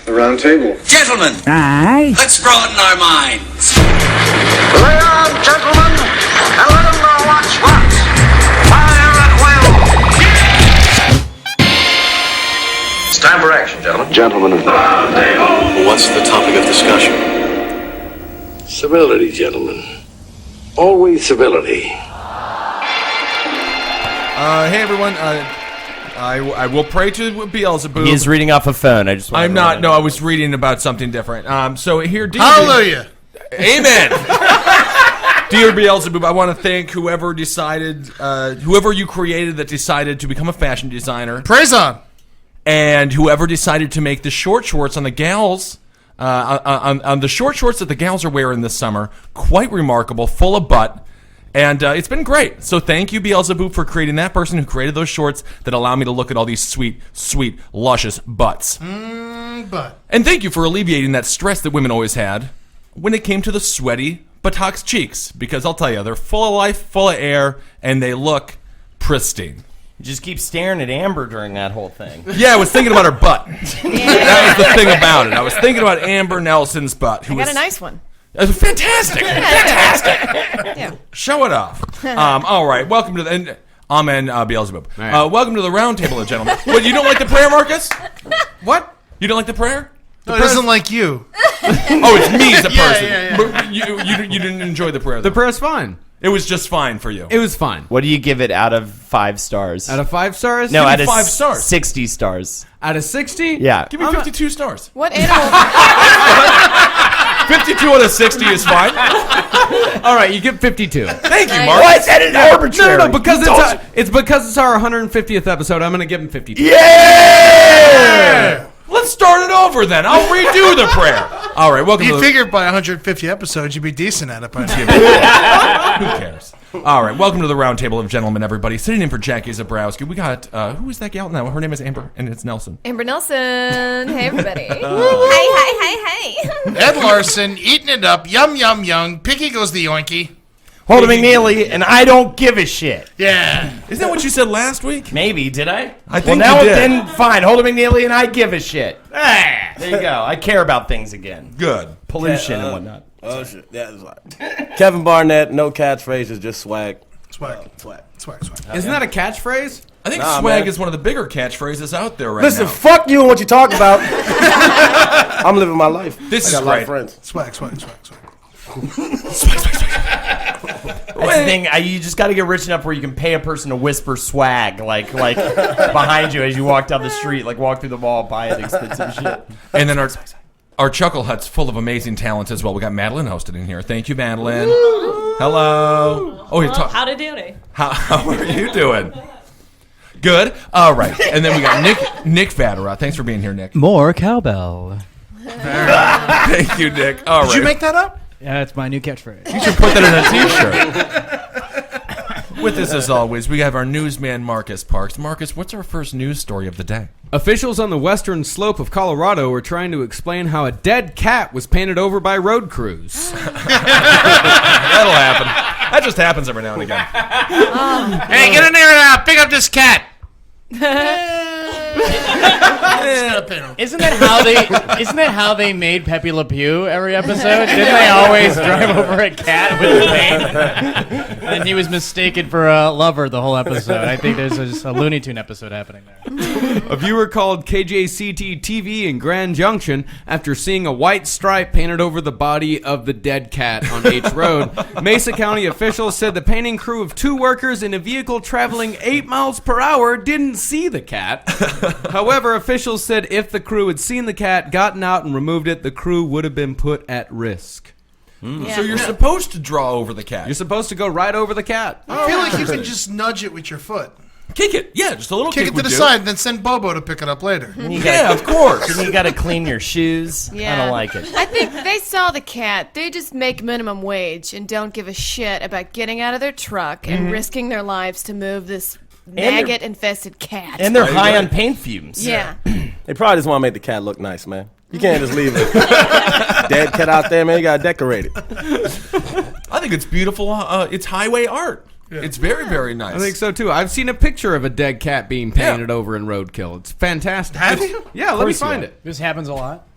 The round table. Gentlemen, Aye. let's broaden our minds. Lay on, gentlemen, and let them know what's what. Fire at will. It's time for action, gentlemen. Gentlemen of the round table. What's the topic of discussion? Civility, gentlemen. Always civility. Hey everyone. I will pray to Beelzebub. He's reading off a phone. I'm not. No, I was reading about something different. So here, Hallelujah. Amen. Dear Beelzebub, I want to thank whoever decided, whoever you created that decided to become a fashion designer. Praise on. And whoever decided to make the short shorts on the gals, on the short shorts that the gals are wearing this summer, quite remarkable, full of butt. And it's been great. So thank you, Beelzebub, for creating that person who created those shorts that allow me to look at all these sweet, sweet, luscious butts. But. And thank you for alleviating that stress that women always had when it came to the sweaty buttocks cheeks. Because I'll tell you, they're full of life, full of air, and they look pristine. You just keep staring at Amber during that whole thing. Yeah, I was thinking about her butt. That was the thing about it. I was thinking about Amber Nelson's butt. I got a nice one. That was fantastic. Fantastic. Yeah. Show it off. All right. Welcome to the... And, amen, Beelzebub. Right. Welcome to the Roundtable of Gentlemen. What, you don't like the prayer, Marcus? What? You don't like the prayer? No, it doesn't like you. Oh, it's me as a person. Yeah. But you didn't enjoy the prayer, though. The prayer's fine. It was just fine for you. It was fine. What do you give it out of 5 stars? Out of 5 stars? No, out of 5 stars. 60 stars. Out of 60? Yeah. Give me 52 stars. What animal? 52 out of 60 is fine. All right, you get 52. Thank you, Mark. Why is that an arbitrary? No, because it's because it's our 150th episode. I'm going to give him 52. Yeah! Let's start it over then. I'll redo the prayer. All right, welcome to You the... figured by 150 episodes you'd be decent at it by now. Who cares? All right, welcome to the Roundtable of Gentlemen, everybody. Sitting in for Jackie Zebrowski, we got, who is that gal now? Her name is Amber, and it's Nelson. Amber Nelson. Hey, everybody. Hey. Ed Larson, eating it up, yum, yum, yum. Picky goes the yoinky. Holden McNeely, and I don't give a shit. Yeah. Isn't that what you said last week? Maybe, did I? I think now you did. Then fine, Holden McNeely, and I give a shit. There you go. I care about things again. Good. Pollution and whatnot. Oh, shit. That's right. Kevin Barnett, no catchphrases, just swag. Swag. Isn't that a catchphrase? I think Nah, swag man. is one of the bigger catchphrases out there right Listen, now. fuck you and what you talk about. I'm living my life. This I is got a lot of great. friends. Swag. That's the thing. You just got to get rich enough where you can pay a person to whisper swag, like behind you as you walk down the street, like walk through the mall, buy an expensive shit. And then our Chuckle Hut's full of amazing talent as well. We got Madeline hosted in here. Thank you, Madeline. Hello. Oh, Howdy doody. How are you doing? Good. All right. And then we got Nick Vatera. Thanks for being here, Nick. More cowbell. Thank you, Nick. All right. Did you make that up? Yeah, it's my new catchphrase. You should put that in a T-shirt. With us, as always, we have our newsman, Marcus Parks. Marcus, what's our first news story of the day? Officials on the western slope of Colorado are trying to explain how a dead cat was painted over by road crews. That'll happen. That just happens every now and again. Hey, get in there and pick up this cat. Isn't that how they made Pepe Le Pew every episode? Didn't they always drive over a cat with a paint? And he was mistaken for a lover the whole episode. I think there's just a Looney Tune episode happening there. A viewer called KJCT TV in Grand Junction after seeing a white stripe painted over the body of the dead cat on H Road. Mesa County officials said the painting crew of 2 workers in a vehicle traveling 8 miles per hour didn't see the cat. However, officials said if the crew had seen the cat, gotten out, and removed it, the crew would have been put at risk. So you're supposed to draw over the cat. You're supposed to go right over the cat. I feel like you can just nudge it with your foot. Kick it. Yeah, just a little kick. Kick it to the side, then send Bobo to pick it up later. Yeah, of course. And you got to clean your shoes. Yeah. I don't like it. I think they saw the cat. They just make minimum wage and don't give a shit about getting out of their truck and risking their lives to move this maggot-infested cat. And they're high on paint fumes. Yeah. They probably just want to make the cat look nice, man. You can't just leave it. Dead cat out there, man. You got to decorate it. I think it's beautiful. It's highway art. Yeah. It's very, very nice. I think so, too. I've seen a picture of a dead cat being painted over in roadkill. It's fantastic. Have you? Yeah, let me find it. This happens a lot.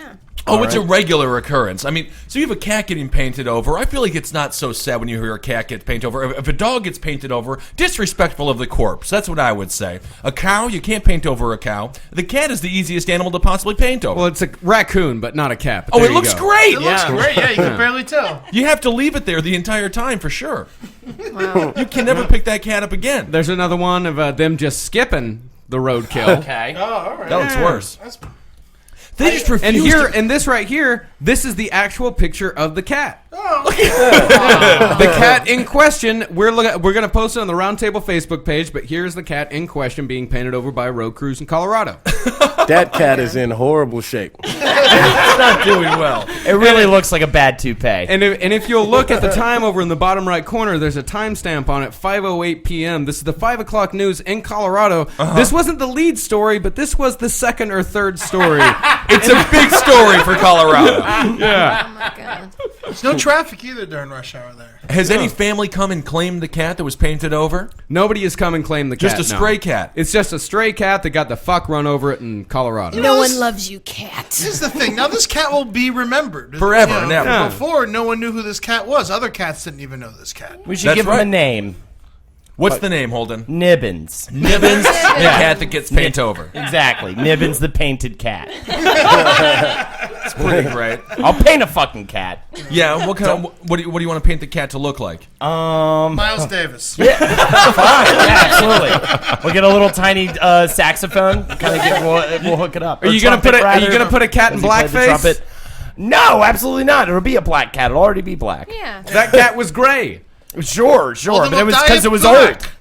Yeah. Oh, it's a regular occurrence. I mean, so you have a cat getting painted over. I feel like it's not so sad when you hear a cat get painted over. If a dog gets painted over, disrespectful of the corpse. That's what I would say. A cow, you can't paint over a cow. The cat is the easiest animal to possibly paint over. Well, it's a raccoon, but not a cat. Oh, it looks great. It looks great. Yeah, you can barely tell. You have to leave it there the entire time for sure. Wow. You can never pick that cat up again. There's another one of them just skipping the roadkill. Okay. Oh, all right. That looks worse. They just refuse And here, to- and this right here, this is the actual picture of the cat. Oh, The cat in question, we're going to post it on the Roundtable Facebook page, but here's the cat in question being painted over by road crews in Colorado. That cat is in horrible shape. It's not doing well. It really looks like a bad toupee. And if you'll look at the time over in the bottom right corner, there's a timestamp on it, 5:08 p.m. This is the 5 o'clock news in Colorado. This wasn't the lead story, but this was the second or third story. It's a big story for Colorado. Oh my god. there's no traffic either during rush hour there. Has any family come and claimed the cat that was painted over? Nobody has come and claimed the cat. Just a no. stray cat. It's just a stray cat that got the fuck run over it in Colorado. No one loves you, cat. This is the thing. Now this cat will be remembered Forever and ever. Yeah. Before, no one knew who this cat was. Other cats didn't even know this cat. We should That's give him right. a name. What's the name, Holden? Nibbins. Nibbins, the cat that gets painted over. Exactly. Nibbins the painted cat. It's pretty great. I'll paint a fucking cat. Yeah, what kind of what do you want to paint the cat to look like? Miles Davis. Fine. Yeah, absolutely. We'll get a little tiny saxophone. We'll hook it up. Are you gonna put a cat in blackface? No, absolutely not. It'll be a black cat. It'll already be black. Yeah. That cat was gray. Sure, Well, then but it was we'll dye because it was black. old.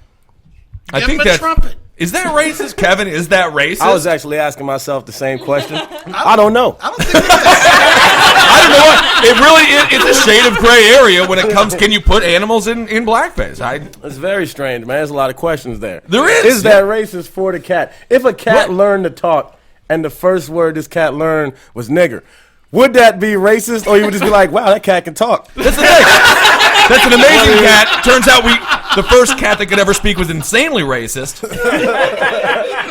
I Give think him a that trumpet. is that racist, Kevin? Is that racist? I was actually asking myself the same question. I don't know. I don't think it is. I don't know what. It really is. It's a shade of gray area when it comes. Can you put animals in blackface? It's very strange, man. There's a lot of questions there. There is. Is that racist for the cat? If a cat learned to talk and the first word this cat learned was nigger, would that be racist? Or you would just be like, wow, that cat can talk? That's the thing. That's an amazing cat. Turns out the first cat that could ever speak was insanely racist.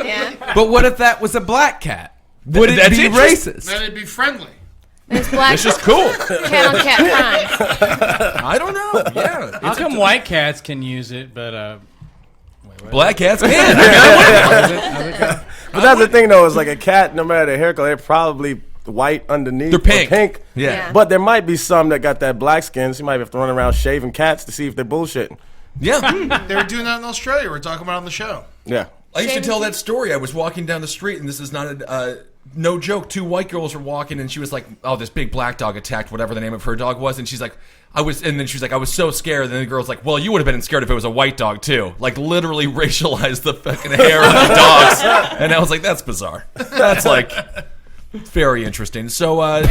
Yeah. But what if that was a black cat? Would it That's be interesting. racist? Then it'd be friendly. There's black It's just cool. cat on cat crime. I don't know. Yeah. How come white cats can use it, but Black cats can? But that's the thing, though, is like a cat, no matter the haircut, they're probably white underneath. They're pink. Or pink. Yeah. But there might be some that got that black skin, so you might have to run around shaving cats to see if they're bullshitting. Yeah. They were doing that in Australia. We're talking about it on the show. Yeah. I used to tell that story. I was walking down the street, and this is not no joke. Two white girls were walking, and she was like, "Oh, this big black dog attacked whatever the name of her dog was." And she's like, and then she was like, "I was so scared." And then the girl's like, "Well, you would have been scared if it was a white dog too." Like literally racialized the fucking hair of the dogs. And I was like, "That's bizarre. That's like very interesting." So,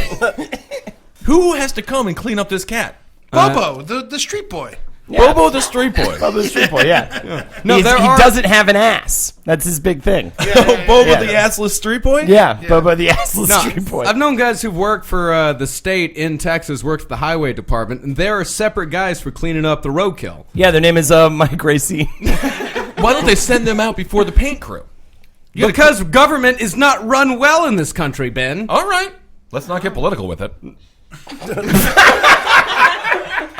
who has to come and clean up this cat? Bobo, the street boy. Yeah. Bobo the street boy. Bobo the street boy, yeah. No, he there doesn't have an ass. That's his big thing. Bobo the assless street boy? Yeah, Bobo the assless street boy. I've known guys who've worked for the state in Texas, worked for the highway department, and there are separate guys for cleaning up the roadkill. Yeah, their name is Mike Racine. Why don't they send them out before the paint crew? Because government is not run well in this country, Ben. All right. Let's not get political with it.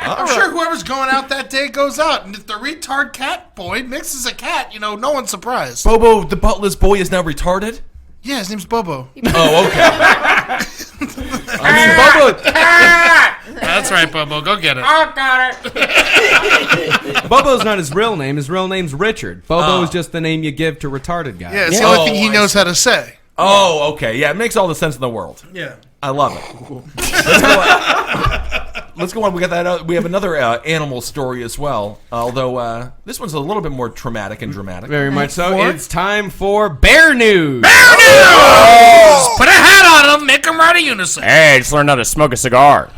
I'm sure whoever's going out that day goes out, and if the retard cat boy mixes a cat, no one's surprised. Bobo, the butler's boy, is now retarded? Yeah, his name's Bobo. Oh, okay. I mean, That's right, Bobo. Go get it. Bobo's not his real name. His real name's Richard. Bobo is just the name you give to retarded guys. Yeah, it's the only thing he knows how to say. Oh, okay. Yeah, it makes all the sense in the world. Yeah. I love it. Let's go on. We got that. We have another animal story as well. Although this one's a little bit more traumatic and dramatic. Very much so. It's time for Bear News. Bear News! Put a hat on him. Make him ride a unison. Hey, just learned how to smoke a cigar.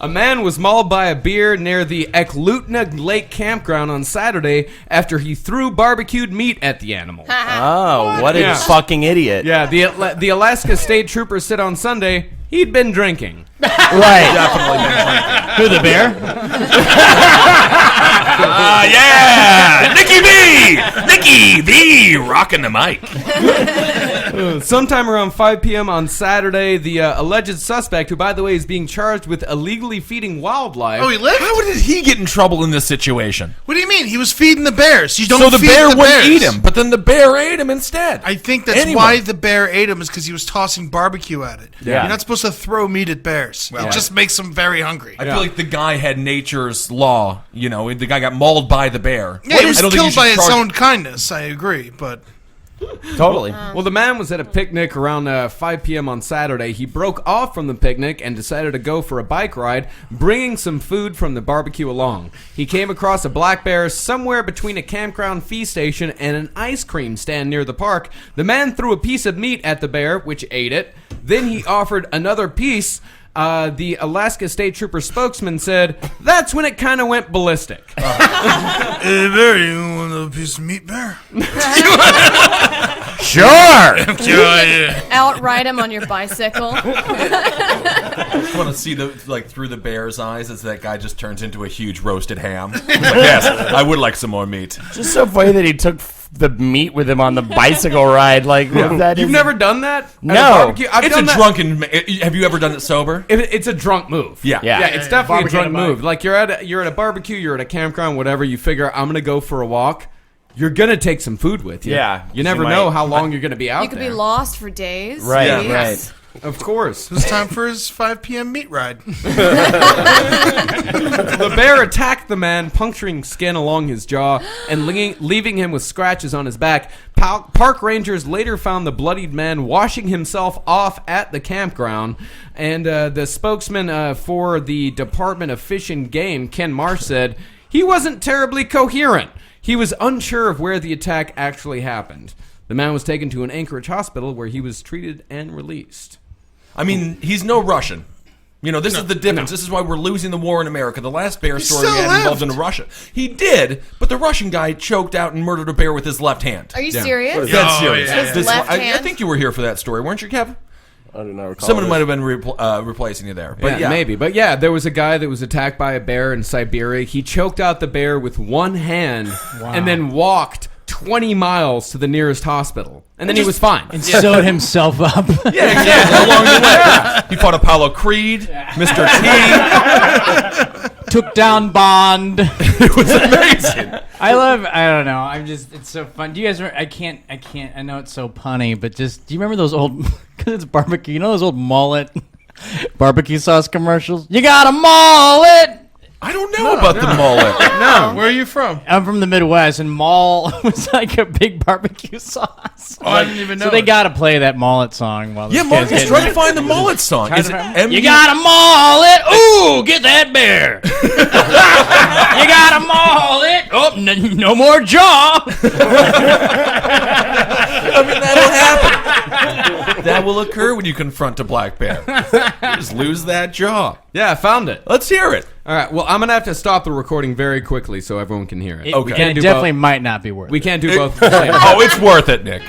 A man was mauled by a bear near the Eklutna Lake campground on Saturday after he threw barbecued meat at the animal. Oh, what a fucking idiot. Yeah, the Alaska State Trooper said on Sunday he'd been drinking. Right. Definitely been drinking. who, the bear? Yeah! Nikki B! Rocking the mic. Sometime around 5 p.m. on Saturday, the alleged suspect, who, by the way, is being charged with illegally feeding wildlife. Oh, he lived? How did he get in trouble in this situation? What do you mean? He was feeding the bears. You don't So the feed bear the wouldn't bears. eat him, but then the bear ate him instead. I think that's why the bear ate him, is because he was tossing barbecue at it. Yeah. You're not supposed to throw meat at bears. It just makes them very hungry. I feel like the guy had nature's law. You know, the guy got mauled by the bear. Yeah, he was I don't think you killed should by his charge- own kindness. I agree, but... Totally. Well, the man was at a picnic around 5 p.m. on Saturday. He broke off from the picnic and decided to go for a bike ride, bringing some food from the barbecue along. He came across a black bear somewhere between a campground feed station and an ice cream stand near the park. The man threw a piece of meat at the bear, which ate it. Then he offered another piece. The Alaska State Trooper spokesman said, "That's when it kind of went ballistic." Hey, bear, you want a piece of meat, bear? Sure. Outride him on your bicycle. I just want to see through the bear's eyes as that guy just turns into a huge roasted ham. Like, yes, I would like some more meat. Just so funny that he took the meat with him on the bicycle ride. Like that. You've never done that? At No. a barbecue? I've It's done a that. drunken. Have you ever done it sober? It's a drunk move. Yeah. Yeah. It's definitely a Barbecue drunk on a bike. move. Like you're at a barbecue, you're at a campground, whatever. You figure I'm gonna go for a walk. You're gonna take some food with you. Yeah, You never you know might. how long you're gonna be out You could there. be lost for days. Right, weeks. right. Of course. It's time for his 5 p.m. meat ride. The bear attacked the man, puncturing skin along his jaw and leaving him with scratches on his back. Park rangers later found the bloodied man washing himself off at the campground. And the spokesman for the Department of Fish and Game, Ken Marsh, said he wasn't terribly coherent. He was unsure of where the attack actually happened. The man was taken to an Anchorage hospital where he was treated and released. I mean, he's no Russian. You know, this is the difference. This is why we're losing the war in America. The last bear story we still had involved lived. in Russia. He did, but the Russian guy choked out and murdered a bear with his left hand. Are you serious? That's Oh, serious. yeah. His This- left I hand? think you were here for that story, weren't you, Kevin? I do not recall. Someone this. might have been replacing you there. But Yeah, maybe. But yeah, there was a guy that was attacked by a bear in Siberia. He choked out the bear with one hand and then walked 20 miles to the nearest hospital. And then he was fine. And sewed himself up. Yeah, exactly. Along the way. He fought Apollo Creed, Mr. T. Took down Bond. It was amazing. I don't know. It's so fun. Do you guys remember? I know it's so punny, but do you remember those old, because it's barbecue, you know those old mullet barbecue sauce commercials? You got a mullet! I don't know about the mullet. No. Where are you from? I'm from the Midwest, and mall was like a big barbecue sauce. Oh, I didn't even know So they it. got to play that mullet song while Yeah, this Marcus, kid's try getting- to find the mullet song. Is it M? You got a mullet. Ooh, get that bear. You got a mullet. Oh, no more jaw. I mean, that'll happen. That will occur when you confront a black bear. You just lose that jaw. Yeah, I found it. Let's hear it. All right, well, I'm going to have to stop the recording very quickly so everyone can hear it. Okay. We can't It do definitely both. might not be worth We it. can't do both at the same time. Oh, it's worth it, Nick. A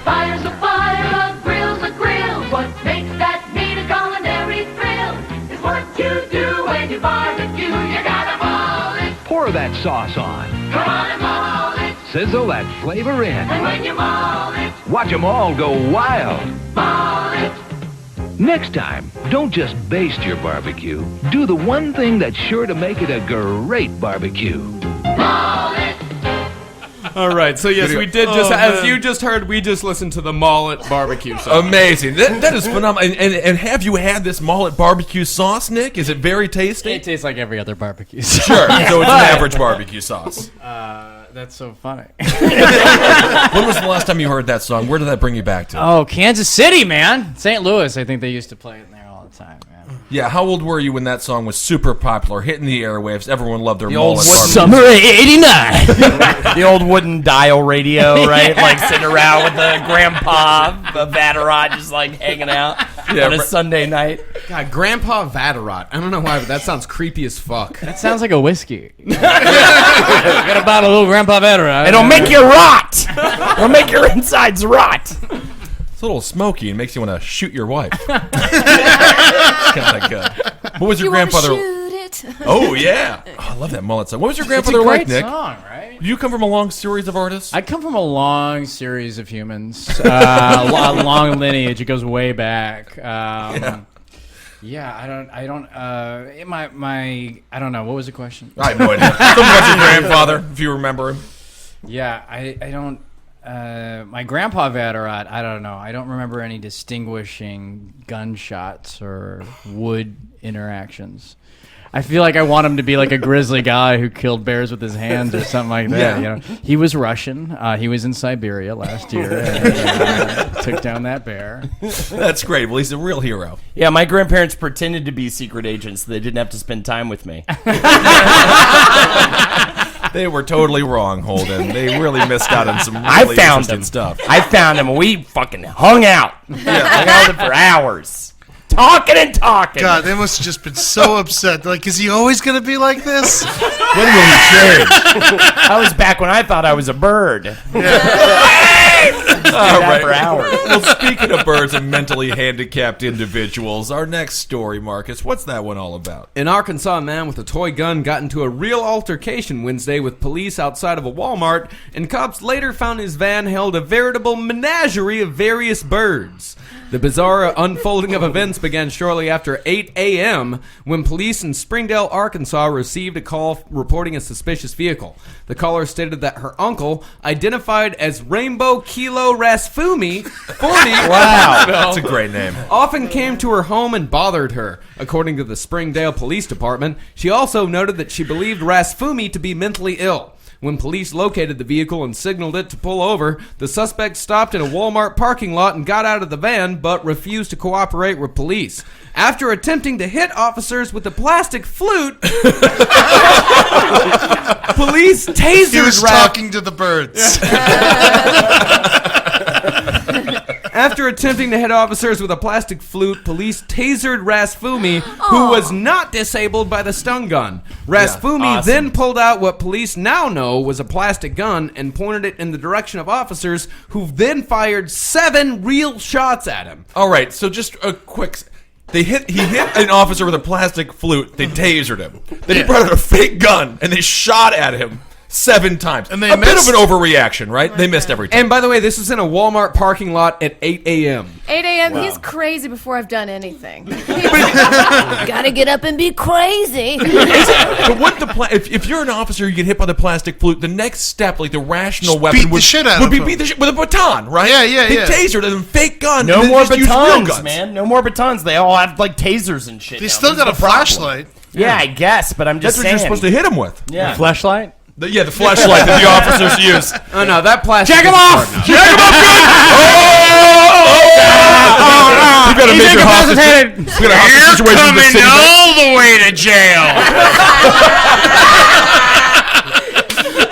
fire's a fire, a grill's a grill. What makes that meat a culinary thrill is what you do when you barbecue. You gotta maul it, Pour that sauce on. come on and maul it. Sizzle that flavor in. And when you maul it, Watch them all go wild. maul it. Next time, don't just baste your barbecue. Do the one thing that's sure to make it a great barbecue. Maul it. All right, so yes, we did just, as you just heard, we just listened to the mullet barbecue song. Amazing. That is phenomenal. And have you had this mullet barbecue sauce, Nick? Is it very tasty? It tastes like every other barbecue sauce. Sure. So it's an average barbecue sauce. That's so funny. When was the last time you heard that song? Where did that bring you back to? Oh, Kansas City, man. St. Louis, I think they used to play it in there all the time, man. Yeah, how old were you when that song was super popular, hitting the airwaves? Everyone loved their old mullet barbecue. Summer of '89. The old wooden dial radio, right? Like sitting around with the grandpa of Vatterott just like hanging out on a Sunday night. God, Grandpa Vatterott. I don't know why, but that sounds creepy as fuck. That sounds like a whiskey. Got a bottle of little Grandpa Veteran. It'll make you rot. It'll make your insides rot. It's a little smoky and makes you want to shoot your wife. It's kind of good. What was your You want to grandfather? shoot it? Oh, yeah. Oh, I love that mullet song. What was your It's grandfather a great like, Nick? song, right? You come from a long series of artists? I come from a long series of humans, a long lineage. It goes way back. Yeah, I don't. I don't know. What was the question? I have no idea. Something about your grandfather, if you remember him. Yeah, I don't. My grandpa Vaderot, I don't know. I don't remember any distinguishing gunshots or wood interactions. I feel like I want him to be like a grizzly guy who killed bears with his hands or something like that. Yeah. You know, he was Russian. He was in Siberia last year and took down that bear. That's great. Well, he's a real hero. Yeah, my grandparents pretended to be secret agents so they didn't have to spend time with me. They were totally wrong, Holden. They really missed out on some really interesting stuff. I found them. We fucking hung out. Hung out with them for hours. Talking and talking. God, they must have just been so upset. Like, is he always going to be like this? When will he change? I was back when I thought I was a bird. All right. For hours. Well, speaking of birds and mentally handicapped individuals, our next story, Marcus, what's that one all about? In Arkansas, a man with a toy gun got into a real altercation Wednesday with police outside of a Walmart, and cops later found his van held a veritable menagerie of various birds. The bizarre unfolding of events began shortly after 8 a.m. when police in Springdale, Arkansas received a call reporting a suspicious vehicle. The caller stated that her uncle, identified as Rainbow Kilo Rasfumi, 40, Wow. That's a great name. often came to her home and bothered her. According to the Springdale Police Department, she also noted that she believed Rasfumi to be mentally ill. When police located the vehicle and signaled it to pull over, the suspect stopped in a Walmart parking lot and got out of the van, but refused to cooperate with police. After attempting to hit officers with a plastic flute, police tasered He was talking to the birds. After attempting to hit officers with a plastic flute, police tasered Rasfumi, who was not disabled by the stun gun. Rasfumi then pulled out what police now know was a plastic gun and pointed it in the direction of officers, who then fired 7 real shots at him. All right, so just a quick... He hit an officer with a plastic flute. They tasered him. Then he brought out a fake gun, and they shot at him 7 times. And they a bit of an overreaction, right? They missed every time. And by the way, this is in a Walmart parking lot at 8 a.m. 8 a.m. Wow. He's crazy before I've done anything. Gotta get up and be crazy. But what if you're an officer, you get hit by the plastic flute. The next step, like the rational weapon, beat the shit out would of be him. beat the shit with a baton, right? Yeah. They tasered and fake gun. No and more just use real batons, guns. man. No more batons. They all have like tasers and shit. They now. still This got is a the problem. flashlight. Yeah, I guess, but I'm just That's what saying. you're supposed to hit him with. Yeah. Flashlight? The flashlight that the officers use. Oh no, that plastic. Check him off! Check him up, We've got a major hostage. We've got a hostage situation in the city. all the way to jail.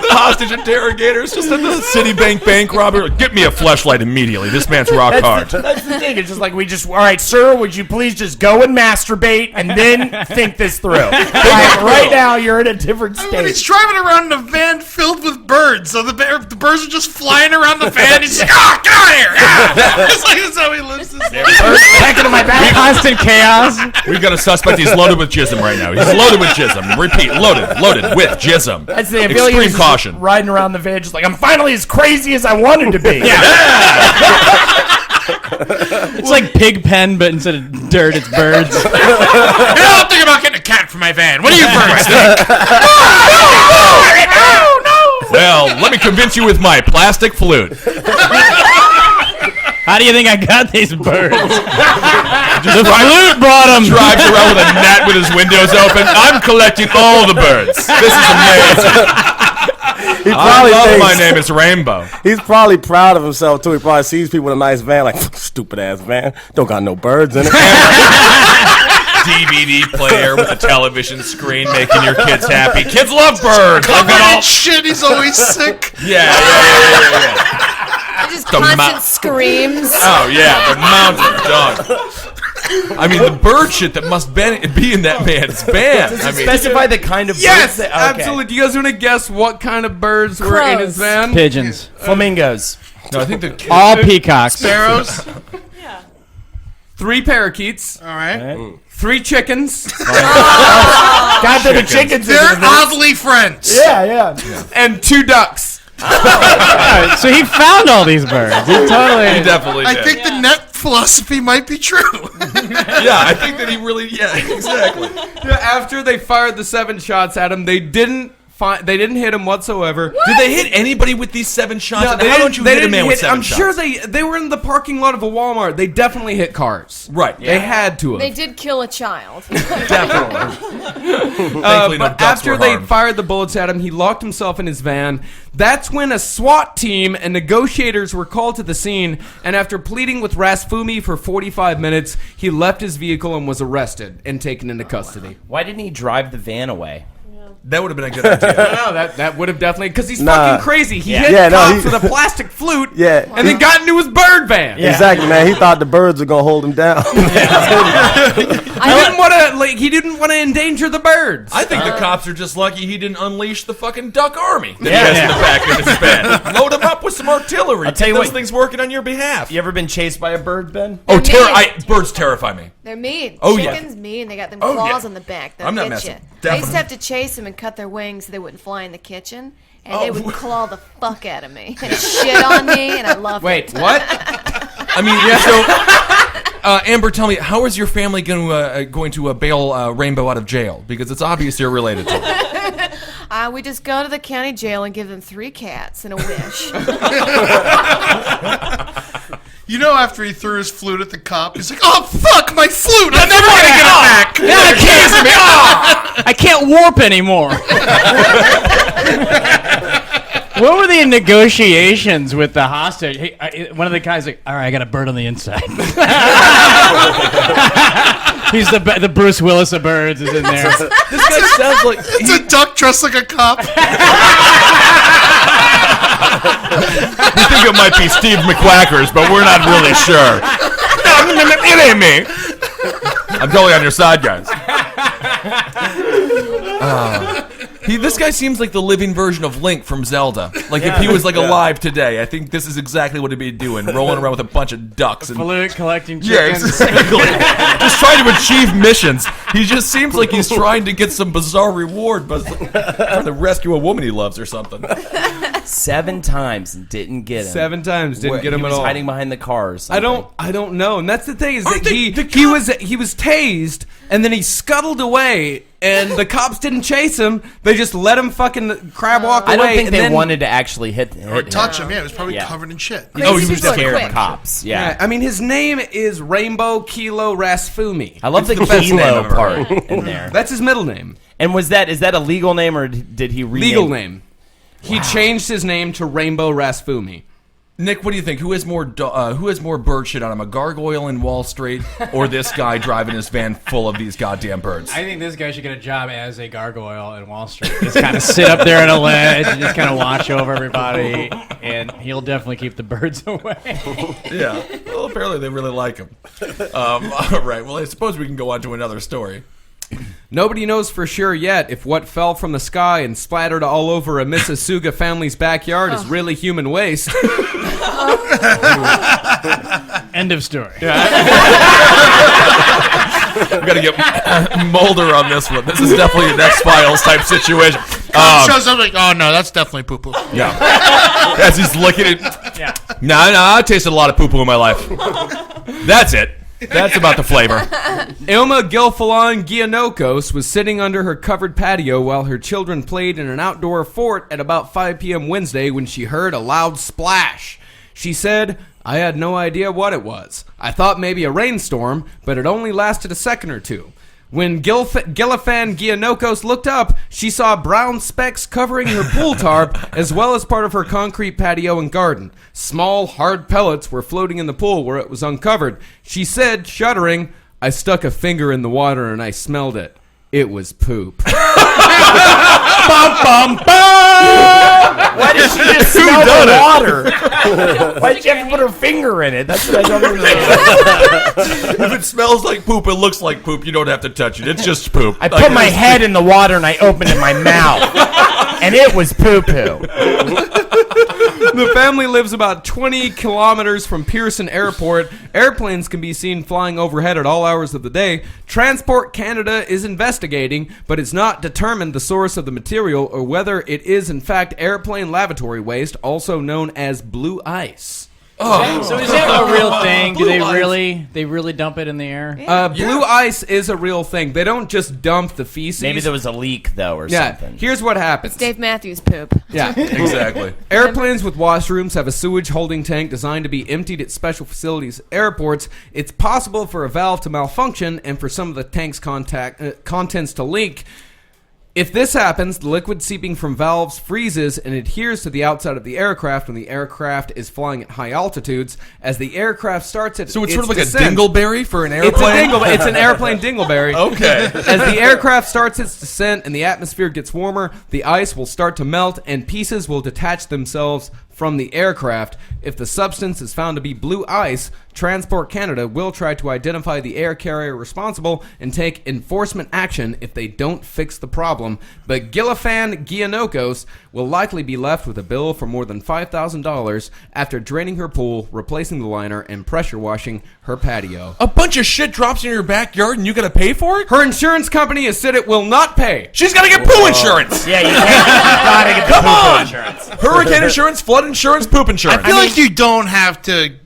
The hostage interrogators just in the Citibank bank robbery. Get me a flashlight immediately. This man's rock hard. That's the thing. It's just like all right, sir, would you please just go and masturbate and then think this through? Right now, you're in a different I mean, state. he's driving around in a van filled with birds. So the birds are just flying around the van. He's like, get out of here. It's like that's how he lives his life. Second of my back. Constant chaos. We've got a suspect. He's loaded with jism right now. He's loaded with jism. Repeat, loaded with jism. That's the ability. Extreme caution. Riding around the van, just like I'm finally as crazy as I wanted to be. It's like Pigpen, but instead of dirt, it's birds. I'm thinking about getting a cat for my van. What do you birds think? No. Well, let me convince you with my plastic flute. How do you think I got these birds? The flute brought them. Drives around with a net with his windows open. I'm collecting all the birds. This is amazing. He I probably love thinks, my name is Rainbow. He's probably proud of himself too. He probably sees people in a nice van, like stupid ass van, don't got no birds in it. DVD player with a television screen, making your kids happy. Kids love birds. I've got all shit. He's always sick. Yeah. Just The constant screams. Oh yeah, the mountain dog. I mean, the bird shit that must be in that man's van. Does it I mean, specify the kind of Yes, birds? Okay. absolutely. Do you guys want to guess what kind of birds were in his van? Pigeons. Flamingos. no, I think the All peacocks. Sparrows. 3 parakeets. All right. 3 chickens. God, they're the chickens. They're oddly friends. Yeah. And 2 ducks. So he found all these birds. He totally. He definitely did. I think the net philosophy might be true. Yeah, I think that he really. Yeah, exactly. Yeah, after they fired the 7 shots at him, they didn't hit him whatsoever. Did they hit anybody with these 7 shots? No, And how don't you hit a man with 7 I'm shots? sure they were in the parking lot of a Walmart. They definitely hit cars. Right. They had to have. They did kill a child. Definitely. Thankfully, no But ducks after were they harmed. fired the bullets at him, he locked himself in his van. That's when a SWAT team and negotiators were called to the scene, and after pleading with Rasfumi for 45 minutes, he left his vehicle and was arrested and taken into custody. Why didn't he drive the van away? That would have been a good idea. No, that would have definitely, because he's Nah. fucking crazy. He hit Yeah, no, cops he- with a plastic flute, Yeah. and then got into his bird van. Exactly, man. He thought the birds were gonna hold him down. He didn't want to endanger the birds. I think the cops are just lucky he didn't unleash the fucking duck army that he has in the back of his bed. Load him up with some artillery. I'll tell you Get those what- things working on your behalf. You ever been chased by a bird, Ben? Oh, They're mean. birds terrify me. They're mean. Oh, yeah. Chickens mean. They got them Oh, claws yeah. on the back. They'll I'm not get messing. you. I used Definitely. to have to chase them and cut their wings so they wouldn't fly in the kitchen. And Oh. they would claw the fuck out of me and shit on me, and I loved Wait, it. what? I mean, yeah, so, Amber, tell me, how is your family going to bail Rainbow out of jail? Because it's obvious you're related to him. We just go to the county jail and give them 3 cats and a wish. You know, after he threw his flute at the cop, he's like, "Oh fuck, my flute! I'm never gonna get it back." I can't warp anymore. What were the negotiations with the hostage? Hey, one of the guys like, all right, I got a bird on the inside. He's the Bruce Willis of birds is in there. This guy sounds like It's a duck dressed like a cop. we think it might be Steve McQuackers, but we're not really sure. No, it ain't me. I'm totally on your side, guys. This guy seems like the living version of Link from Zelda. Like if he was like alive today, I think this is exactly what he'd be doing, rolling around with a bunch of ducks and Flute collecting yeah, chickens. exactly. Just trying to achieve missions. He just seems like he's trying to get some bizarre reward, but trying to rescue a woman he loves or something. 7 times and didn't get him. 7 times didn't get him he at was all. hiding behind the car or I something. don't know, and that's the thing is Aren't that they- he was tased and then he scuttled away, and the cops didn't chase him. They just let him fucking crab walk away. I don't think and they then, wanted to actually hit Or him. touch him. Yeah, it was probably Yeah. covered in shit. Crazy Oh, he was people are scared quick. of cops. Yeah, Yeah. I mean his name is Rainbow Kilo Rasfumi. I love the the best name kilo I've ever part in there. That's his middle name. And is that a legal name or did he rename? Legal name. He changed his name to Rainbow Rasfumi. Nick, what do you think? Who has more bird shit on him? A gargoyle in Wall Street, or this guy driving his van full of these goddamn birds? I think this guy should get a job as a gargoyle in Wall Street. Just kind of sit up there on a ledge and just kind of watch over everybody, and he'll definitely keep the birds away. Yeah. Well, apparently they really like him. All right. Well, I suppose we can go on to another story. Nobody knows for sure yet if what fell from the sky and splattered all over a Mississauga family's backyard is really human waste. End of story. We got to get Mulder on this one. This is definitely an X-Files type situation. Shows up like, oh no, that's definitely poo poo. Yeah. As he's looking at... Yeah. No, I tasted a lot of poo-poo in my life. That's it. That's about the flavor. Ilma Gilfillan Giannokos was sitting under her covered patio while her children played in an outdoor fort at about 5 p.m. Wednesday when she heard a loud splash. She said, "I had no idea what it was. I thought maybe a rainstorm, but it only lasted a second or two. When Gilfillan Giannokos looked up, she saw brown specks covering her pool tarp as well as part of her concrete patio and garden. Small, hard pellets were floating in the pool where it was uncovered. She said, shuddering, "I stuck a finger in the water and I smelled it. It was poop." Bum, bum, bum! Why did she just smell the water? Why did you have to put her finger in it? That's what I don't understand. If it smells like poop, it looks like poop, you don't have to touch it. It's just poop. I put my head in the water and I opened it in my mouth. And it was poo-poo. The family lives about 20 kilometers from Pearson Airport. Airplanes can be seen flying overhead at all hours of the day. Transport Canada is investigating, but it's not determined the source of the material or whether it is in fact airplane lavatory waste, also known as blue ice. So is that a real thing? Do they really dump it in the air? Blue ice is a real thing. They don't just dump the feces. Maybe there was a leak though, or something. Here's what happens. It's Dave Matthews' poop. Yeah, Exactly. Airplanes with washrooms have a sewage holding tank designed to be emptied at special facilities at airports. It's possible for a valve to malfunction and for some of the tank's contents to leak. If this happens, the liquid seeping from valves freezes and adheres to the outside of the aircraft when the aircraft is flying at high altitudes. As the aircraft starts at So it's its sort of like descent, a dingleberry for an airplane? It's an airplane dingleberry. Okay. As the aircraft starts its descent and the atmosphere gets warmer, the ice will start to melt and pieces will detach themselves from the aircraft. If the substance is found to be blue ice, Transport Canada will try to identify the air carrier responsible and take enforcement action if they don't fix the problem. But Gilifan Giannokos will likely be left with a bill for more than $5,000 after draining her pool, replacing the liner, and pressure washing her patio. A bunch of shit drops in your backyard and you gotta pay for it? Her insurance company has said it will not pay. She's gotta get poo insurance! Yeah, you gotta get the Come on! insurance. Hurricane insurance, flood insurance, poop insurance. I feel like you don't have to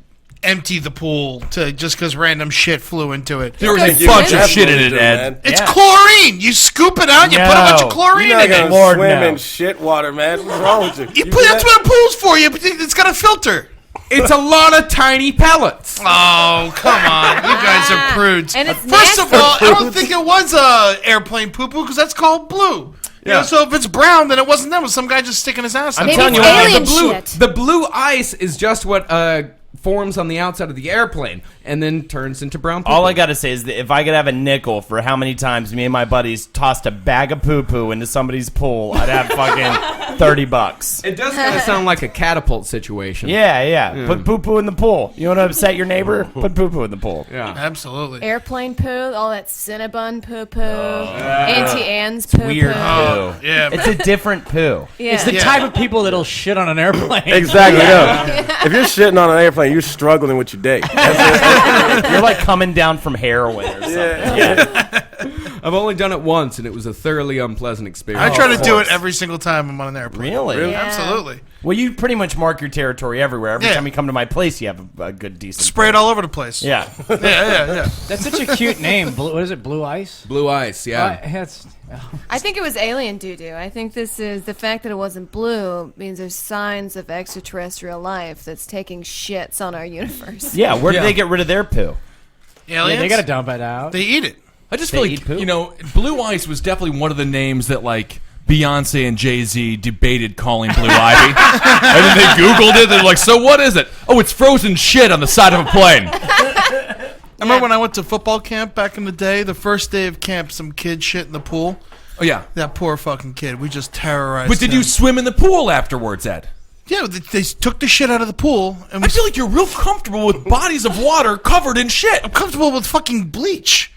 empty the pool to just because random shit flew into it. There was a bunch of shit in it, Ed. It's chlorine. You scoop it out. You put a bunch of chlorine You're not in it. gonna swim in shit water, man. What's wrong with you? That's what a pool's for. It's got a filter. It's a lot of tiny pellets. Oh, come on. You guys are prudes. And it's First of all, I don't think it was airplane poo-poo because that's called blue. You know, so if it's brown, then it wasn't them. It was some guy just sticking his ass in. I'm telling you, alien the shit. blue ice is just what forms on the outside of the airplane and then turns into brown poo-poo. All I gotta say is that if I could have a nickel for how many times me and my buddies tossed a bag of poo-poo into somebody's pool, I'd have fucking $30. It does kind of sound like a catapult situation. Yeah. Put poo-poo in the pool. You want to upset your neighbor? Put poo-poo in the pool. Yeah. Absolutely. Airplane poo, all that Cinnabon poo-poo, Auntie Anne's poo-poo. Weird poo. Oh, yeah. It's a different poo. Yeah. It's the type of people that'll shit on an airplane. Exactly. No. If you're shitting on an airplane, you're struggling with your day. You're like coming down from heroin or something. Yeah. I've only done it once, and it was a thoroughly unpleasant experience. I try to do it every single time I'm on an airplane. Really? Yeah. Absolutely. Well, you pretty much mark your territory everywhere. Every Yeah. time you come to my place, you have a good, decent. Spray it all over the place. Yeah. Yeah. That's such a cute name. What is it? Blue ice? Blue ice, yeah. I think it was alien doo-doo. I think this is the fact that it wasn't blue means there's signs of extraterrestrial life that's taking shits on our universe. Yeah, where do they get rid of their poo? Aliens? Yeah, they gotta dump it out. They eat it. I just They feel eat like, poop? you know, Blue Ice was definitely one of the names that, like, Beyonce and Jay-Z debated calling Blue Ivy. And then they Googled it. They're like, so what is it? Oh, it's frozen shit on the side of a plane. I remember when I went to football camp back in the day, the first day of camp, some kid shit in the pool. Oh, yeah. That poor fucking kid. We just terrorized But did him. you swim in the pool afterwards, Ed? Yeah, they took the shit out of the pool. And I feel like you're real comfortable with bodies of water covered in shit. I'm comfortable with fucking bleach.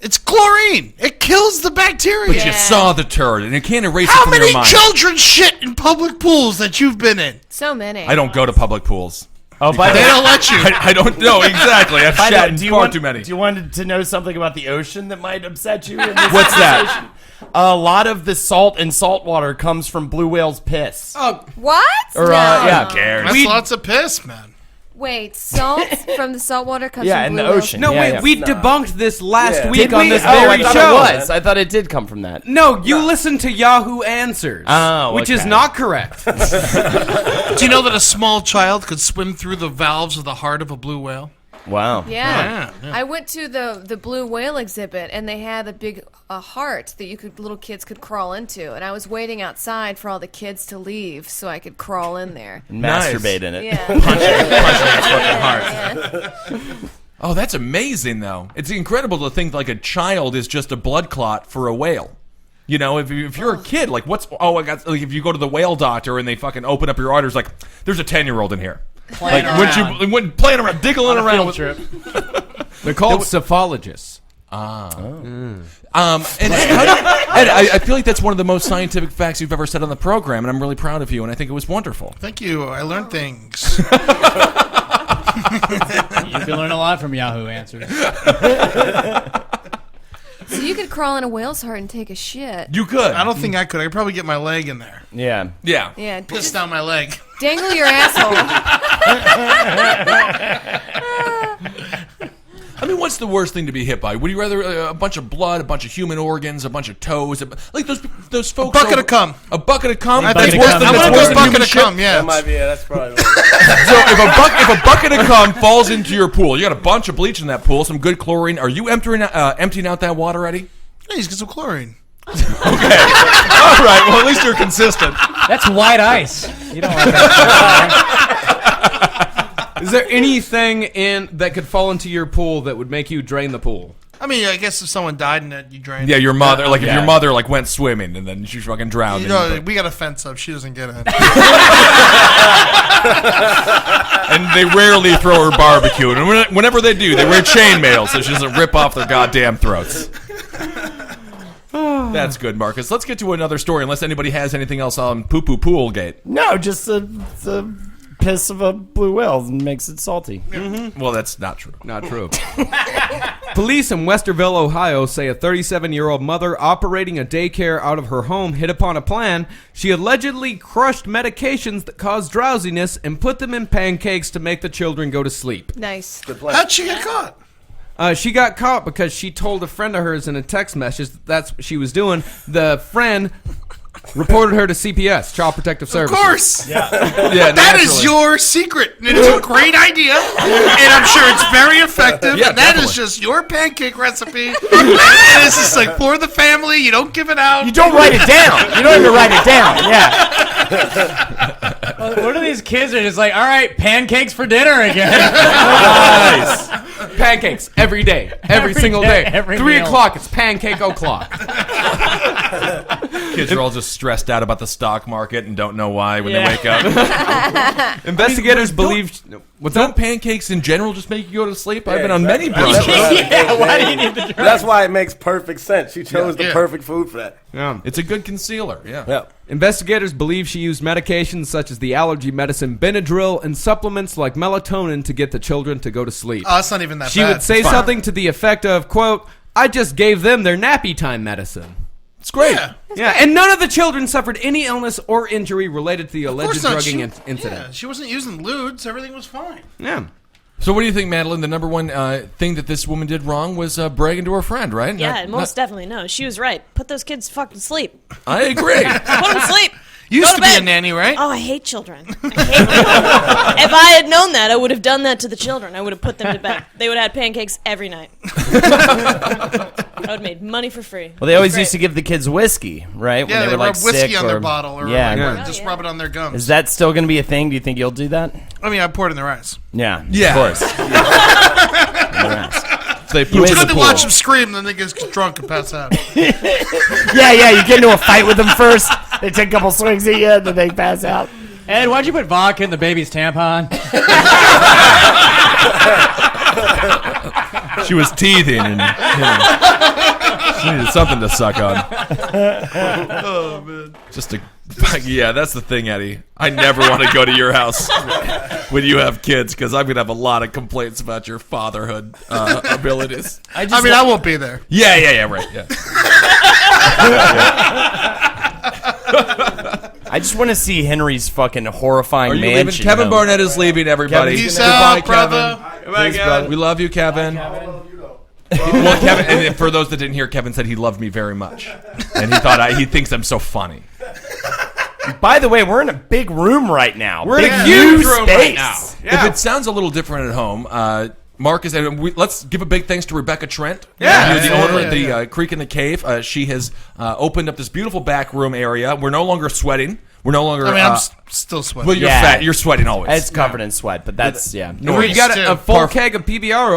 It's chlorine. It kills the bacteria. But you saw the turd, and you can't erase How it from many your mind. children shit in public pools that you've been in? So many. I don't go to public pools. Oh, by the They way, don't let you. I don't know exactly. I've by the way, shat in far too many. Do you want to know something about the ocean that might upset you? In this What's that? conversation? A lot of the salt in salt water comes from blue whales' piss. Oh, What? Or, No. yeah. That's lots of piss, man. Wait, salt from the saltwater comes Yeah, from in blue the whales? ocean. no, Yeah, wait, yeah. we debunked this last week Did on we? this Oh, very I thought show. it was. I thought it did come from that. No, you listened to Yahoo Answers, Oh, which is okay. not correct. Do you know that a small child could swim through the valves of the heart of a blue whale? Wow. Yeah. Yeah. I went to the blue whale exhibit, and they had a big heart that little kids could crawl into, and I was waiting outside for all the kids to leave so I could crawl in there. Masturbate in it. Yeah. Oh, that's amazing, though. It's incredible to think like a child is just a blood clot for a whale. You know, if you're a kid, like if you go to the whale doctor and they fucking open up your arteries, like there's a 10-year-old in here. Playing around. When playing around, diggling around with trip. They're called cephalogists. And Ed, I feel like that's one of the most scientific facts you've ever said on the program, and I'm really proud of you, and I think it was wonderful. Thank you. I learned things. You can learn a lot from Yahoo Answers. So you could crawl in a whale's heart and take a shit. You could. I don't think I could. I could probably get my leg in there. Yeah. Yeah. Yeah. Piss down my leg. Dangle your asshole. I mean, what's the worst thing to be hit by? Would you rather a bunch of blood, a bunch of human organs, a bunch of toes? Like those folks. A bucket of cum. A bucket of cum? That's worse worse than I'm that's gonna worse go than bucket human of shit? cum, yeah. That might be it. That's probably So if a bucket of cum falls into your pool, you got a bunch of bleach in that pool, some good chlorine. Are you emptying out that water, Eddie? Yeah, he's got some chlorine. Okay. All right. Well, at least you're consistent. That's white ice. You don't want that. Is there anything that could fall into your pool that would make you drain the pool? I mean, I guess if someone died in it, you drain it. Yeah, your mother. Like if your mother went swimming and then she fucking drowned. You know, we got a fence up. She doesn't get it. And they rarely throw her barbecue. And whenever they do, they wear chainmail so she doesn't rip off their goddamn throats. That's good, Marcus. Let's get to another story, unless anybody has anything else on Poo-Poo Poolgate. No, just the piss of a blue whale makes it salty. Mm-hmm. Well, that's not true. Not true. Police in Westerville, Ohio say a 37-year-old mother operating a daycare out of her home hit upon a plan. She allegedly crushed medications that cause drowsiness and put them in pancakes to make the children go to sleep. Nice. How'd she get caught? She got caught because she told a friend of hers in a text message that's what she was doing. The friend reported her to CPS, Child Protective Services. Of course. Yeah, That is your secret. It's a great idea, and I'm sure it's very effective. Yeah, and that is definitely. just your pancake recipe. And it's just like for the family. You don't give it out. You don't write it down. You don't even write it down. Yeah. What are these kids are just like, all right, pancakes for dinner again. Nice. Pancakes every day, every single day. Every 3 meal. o'clock, it's pancake o'clock. Kids are all just stressed out about the stock market and don't know why when they wake up. Investigators believe... Don't pancakes in general just make you go to sleep? I've been on many brunches. Yeah, why do you need the drink? That's why it makes perfect sense. She chose the perfect food for that. Yeah. It's a good concealer, yeah. Yeah. Investigators believe she used medications such as the allergy medicine Benadryl and supplements like melatonin to get the children to go to sleep. Oh, it's not even that She bad. would say something to the effect of, quote, I just gave them their nappy time medicine. It's great. Yeah, and none of the children suffered any illness or injury related to the alleged drugging incident. Yeah, she wasn't using lewds. Everything was fine. Yeah. So what do you think, Madeline? The number one thing that this woman did wrong was bragging to her friend, right? Yeah, most definitely. No, she was right. Put those kids to fucking sleep. I agree. Put them to sleep. You used to be bed. a nanny, right? Oh, I hate chldren. I hate them. If I had known that, I would have done that to the children. I would have put them to bed. They would have had pancakes every night. I would have made money for free. Well, they always used to give the kids whiskey, right? Yeah, when they were like rub whiskey sick on or, their bottle, or just rub it on their gums. Is that still going to be a thing? Do you think you'll do that? I mean, I pour it in their eyes. Yeah. Yeah. Of course. So they It's poop in good the to pool. watch them scream, then they get drunk and pass out. Yeah, you get into a fight with them first. They take a couple swings at you, and then they pass out. Ed, why'd you put vodka in the baby's tampon? She was teething and she needed something to suck on. Oh, man. Yeah, that's the thing, Eddie. I never want to go to your house when you have kids because I'm going to have a lot of complaints about your fatherhood abilities. I won't be there. Yeah, right. Yeah. I just want to see Henry's fucking horrifying Are you mansion. leaving? Kevin Barnett is leaving, everybody. Peace out, brother. Goodbye, Kevin. We love you, Kevin. Well, Kevin, and for those that didn't hear, Kevin said he loved me very much, and he thinks I'm so funny. By the way, we're in a big room right now. We're in a Big huge new room space. right now. Yeah. If it sounds a little different at home, Marcus, and let's give a big thanks to Rebecca Trent. Yeah. Who's the owner at the Creek in the Cave. She has opened up this beautiful back room area. We're no longer sweating. We're no longer. I mean, I'm still sweating. Well, you're fat. You're sweating always. It's covered in sweat, but that's No, you got a full keg of PBR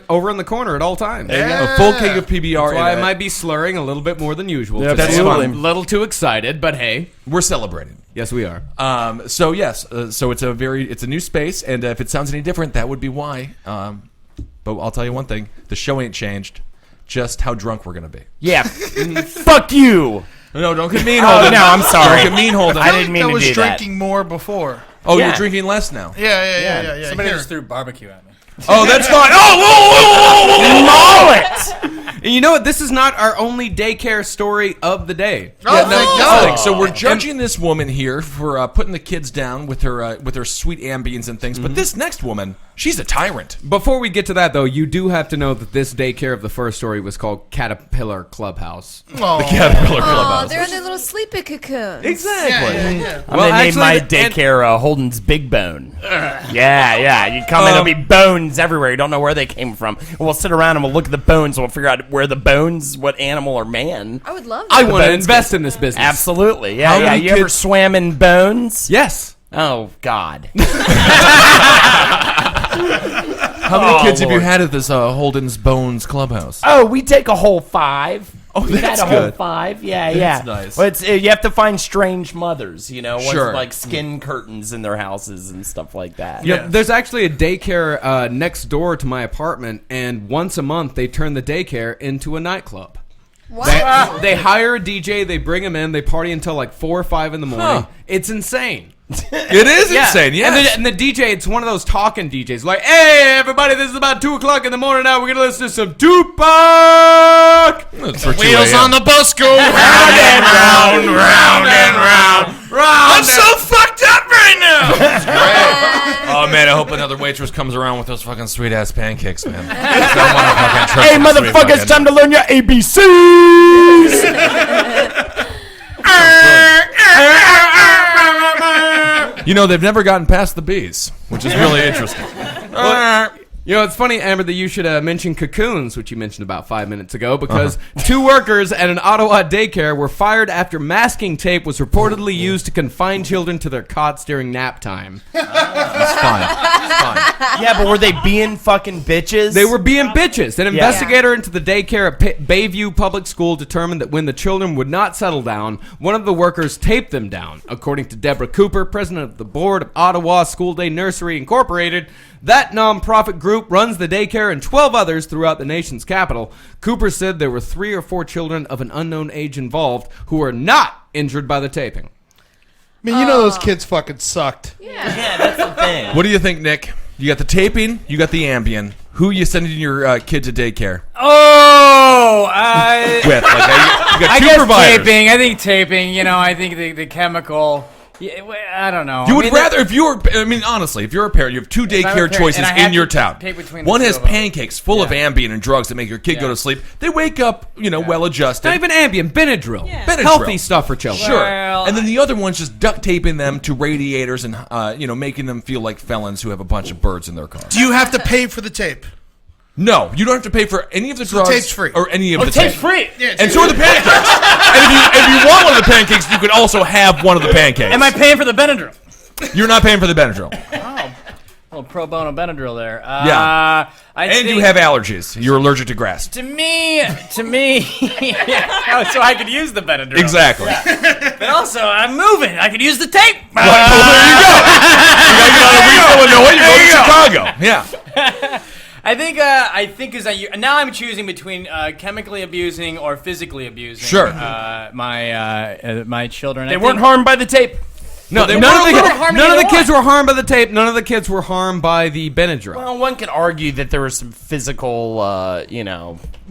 over in the corner at all times. A full keg of PBR. That's why I might be slurring a little bit more than usual. Yeah, That's absolutely. fun. A little too excited, but hey, we're celebrating. Yes, we are. So yes, so it's a new space, and if it sounds any different, that would be why. But I'll tell you one thing: the show ain't changed. just how drunk we're going to be. Yeah. Fuck you. No, don't get mean, Oh, Holden. no, I'm sorry. Don't get mean, Holden. I didn't mean I to was do that. drinking more before. Oh, Yeah. you're drinking less now. Yeah. Somebody Here. just threw barbecue at me. Oh, that's fine. Oh, Mullet! And you know what? This is not our only daycare story of the day. Oh, Yeah, thank no, God. so we're judging this woman here for putting the kids down with her sweet ambience and things. But this next woman, she's a tyrant. Before we get to that, though, you do have to know that this daycare of the first story was called Caterpillar Clubhouse. The Caterpillar Oh, Clubhouse. they're in their little sleepy cocoons. Exactly. I'm Well, gonna name my actually, daycare Holden's Big Bone. Yeah. You come in, there'll be bones everywhere. You don't know where they came from. We'll sit around and we'll look at the bones and we'll figure out where the bones, what animal or man. I would love that. I want to bones invest in this business. Absolutely. How Yeah. many You ever kids- swam in bones? Yes. Oh, God. How many kids have you had at this Holden's Bones Clubhouse? Oh, we take a whole 5. Oh, we that's had a whole good. 5. Yeah. That's nice. Well, it's you have to find strange mothers, ones Sure. with, like skin curtains in their houses and stuff like that. Yeah, there's actually a daycare next door to my apartment, and once a month they turn the daycare into a nightclub. What? They hire a DJ, they bring him in, they party until like 4 or 5 in the morning. Huh. It's insane. It is insane, yes. And the DJ, it's one of those talking DJs. Like, hey, everybody, this is about 2 o'clock in the morning now. We're going to listen to some Tupac. It's for 2 Wheels a.m. on the bus go round and round, round and round. I'm so fucked up right now. Oh, man, I hope another waitress comes around with those fucking sweet-ass pancakes, man. Don't wanna fucking trust Hey, them sweet motherfuckers, fucking- time to learn your ABCs. You know, they've never gotten past the bees, which is really interesting. You know, it's funny, Amber, that you should mention cocoons, which you mentioned about 5 minutes ago, because 2 workers at an Ottawa daycare were fired after masking tape was reportedly used to confine children to their cots during nap time. It's fine. It's fine. Yeah, but were they being fucking bitches? They were being bitches. An investigator into the daycare at Bayview Public School determined that when the children would not settle down, one of the workers taped them down. According to Deborah Cooper, president of the board of Ottawa School Day Nursery Incorporated, that nonprofit group runs the daycare and 12 others throughout the nation's capital. Cooper said there were 3 or 4 children of an unknown age involved who were not injured by the taping. I mean, you know those kids fucking sucked. Yeah, that's the thing. What do you think, Nick? You got the taping, you got the Ambien. Who you sending your kid to daycare Oh, with? Like, you got I 2 guess providers. taping. I think taping. You know, I think the chemical. Yeah, I don't know. You I would mean, rather, if you were, I mean, honestly, if you're a parent, you have 2 I'm a daycare parent, choices and I have in your to town. pick between the One two has of them. pancakes full of Ambien and drugs that make your kid go to sleep. They wake up, well adjusted. Not even Ambien, Benadryl. Benadryl. Healthy stuff for children. Sure. Well, And then the other one's just duct taping them to radiators and, making them feel like felons who have a bunch of birds in their car. Do you have to pay for the tape? No, you don't have to pay for any of the drugs. tape's free. Or any of the tape's tape. free. Yeah, And so are the pancakes. And if you want one of the pancakes, you could also have one of the pancakes. Am I paying for the Benadryl? You're not paying for the Benadryl. A little pro bono Benadryl there. Yeah. I And think you have allergies. You're allergic to grass. To me, yeah, so I could use the Benadryl. Exactly. But also, I'm moving. I could use the tape. Well, there you go. You got to leave Illinois, you go to Chicago. Yeah. I think now I'm choosing between chemically abusing or physically abusing. Sure. My children. They weren't harmed by the tape. No, they none weren't of harming the anyone. kids were harmed by the tape. None of the kids were harmed by the Benadryl. Well, one could argue that there were some physical,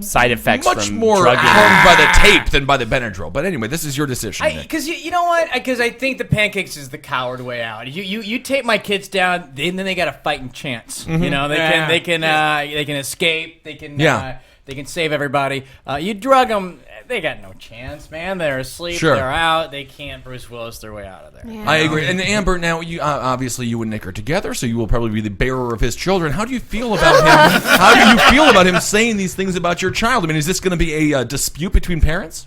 side effects Much from more drug harmed by the tape than by the Benadryl. But anyway, this is your decision, Nick. Because you know what? Because I think the pancakes is the coward way out. You tape my kids down, then they got a fighting chance. You know, they can escape. They can they can save everybody. You drug them, they got no chance, man. They're asleep. Sure. They're out. They can't Bruce Willis their way out of there. Yeah. I agree. And Amber, now you obviously you and Nick are together, so you will probably be the bearer of his children. How do you feel about him? How do you feel about him saying these things about your child? I mean, is this going to be a dispute between parents?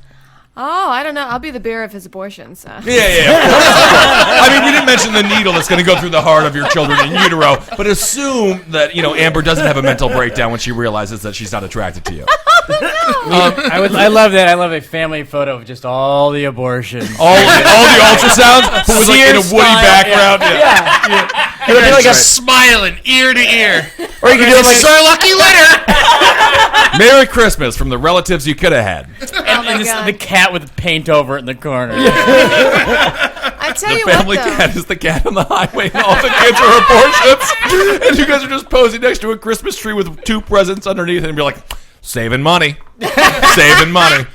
Oh, I don't know. I'll be the bearer of his abortions. Yeah. I mean, we didn't mention the needle that's going to go through the heart of your children in utero, but assume that Amber doesn't have a mental breakdown when she realizes that she's not attracted to you. I love that. I love a family photo of just all the abortions. All the ultrasounds, but with like in a woody Sears style, background. Yeah. You guys like just smiling ear to ear. Or you can do it like our lucky winner. Merry Christmas from the relatives you could have had. And just the cat with paint over it in the corner. I tell you The family what, though. cat is the cat on the highway, and all the kids are abortions. And you guys are just posing next to a Christmas tree with 2 presents underneath, and you're like, saving money. Saving money.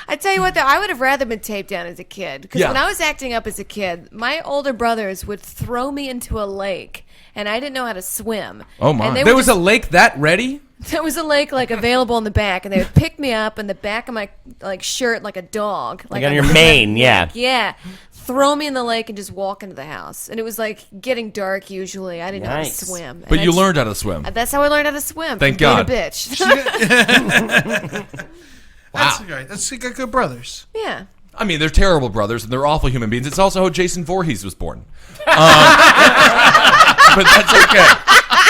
I tell you what, though, I would have rather been taped down as a kid. Because Yeah. when I was acting up as a kid, my older brothers would throw me into a lake, and I didn't know how to swim. Oh, my. And they There would was a lake that ready? There was a lake available in the back, and they would pick me up in the back of my shirt like a dog, Like on your mane, yeah. yeah, throw me in the lake and just walk into the house. And it was like getting dark. Usually, I didn't know how to Nice. swim. And But I you just- learned how to swim. That's how I learned how to swim. Thank from being God. a bitch. That's great. That's good brothers. Yeah. I mean, they're terrible brothers, and they're awful human beings. It's also how Jason Voorhees was born. But that's okay.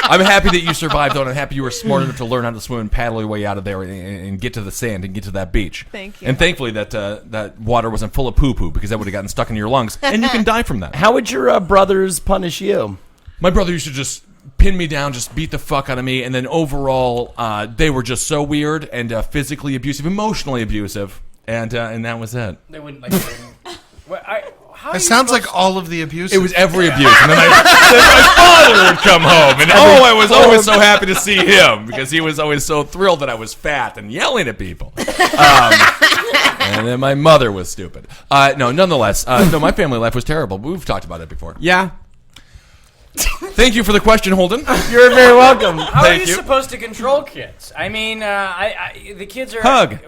I'm happy that you survived, though, and I'm happy you were smart enough to learn how to swim and paddle your way out of there and get to the sand and get to that beach. Thank you. And thankfully that water wasn't full of poo-poo, because that would have gotten stuck in your lungs, and you can die from that. How would your brothers punish you? My brother used to just pin me down, just beat the fuck out of me, and then overall, they were just so weird and physically abusive, emotionally abusive, and that was it. They wouldn't like. It sounds like all of the abuse. It was every abuse. And then my father would come home, and I was always so happy to see him, because he was always so thrilled that I was fat and yelling at people. And then my mother was stupid. Nonetheless, my family life was terrible. We've talked about it before. Yeah. Thank you for the question, Holden. You're very welcome. How are you supposed to control kids? I mean, the kids are Hug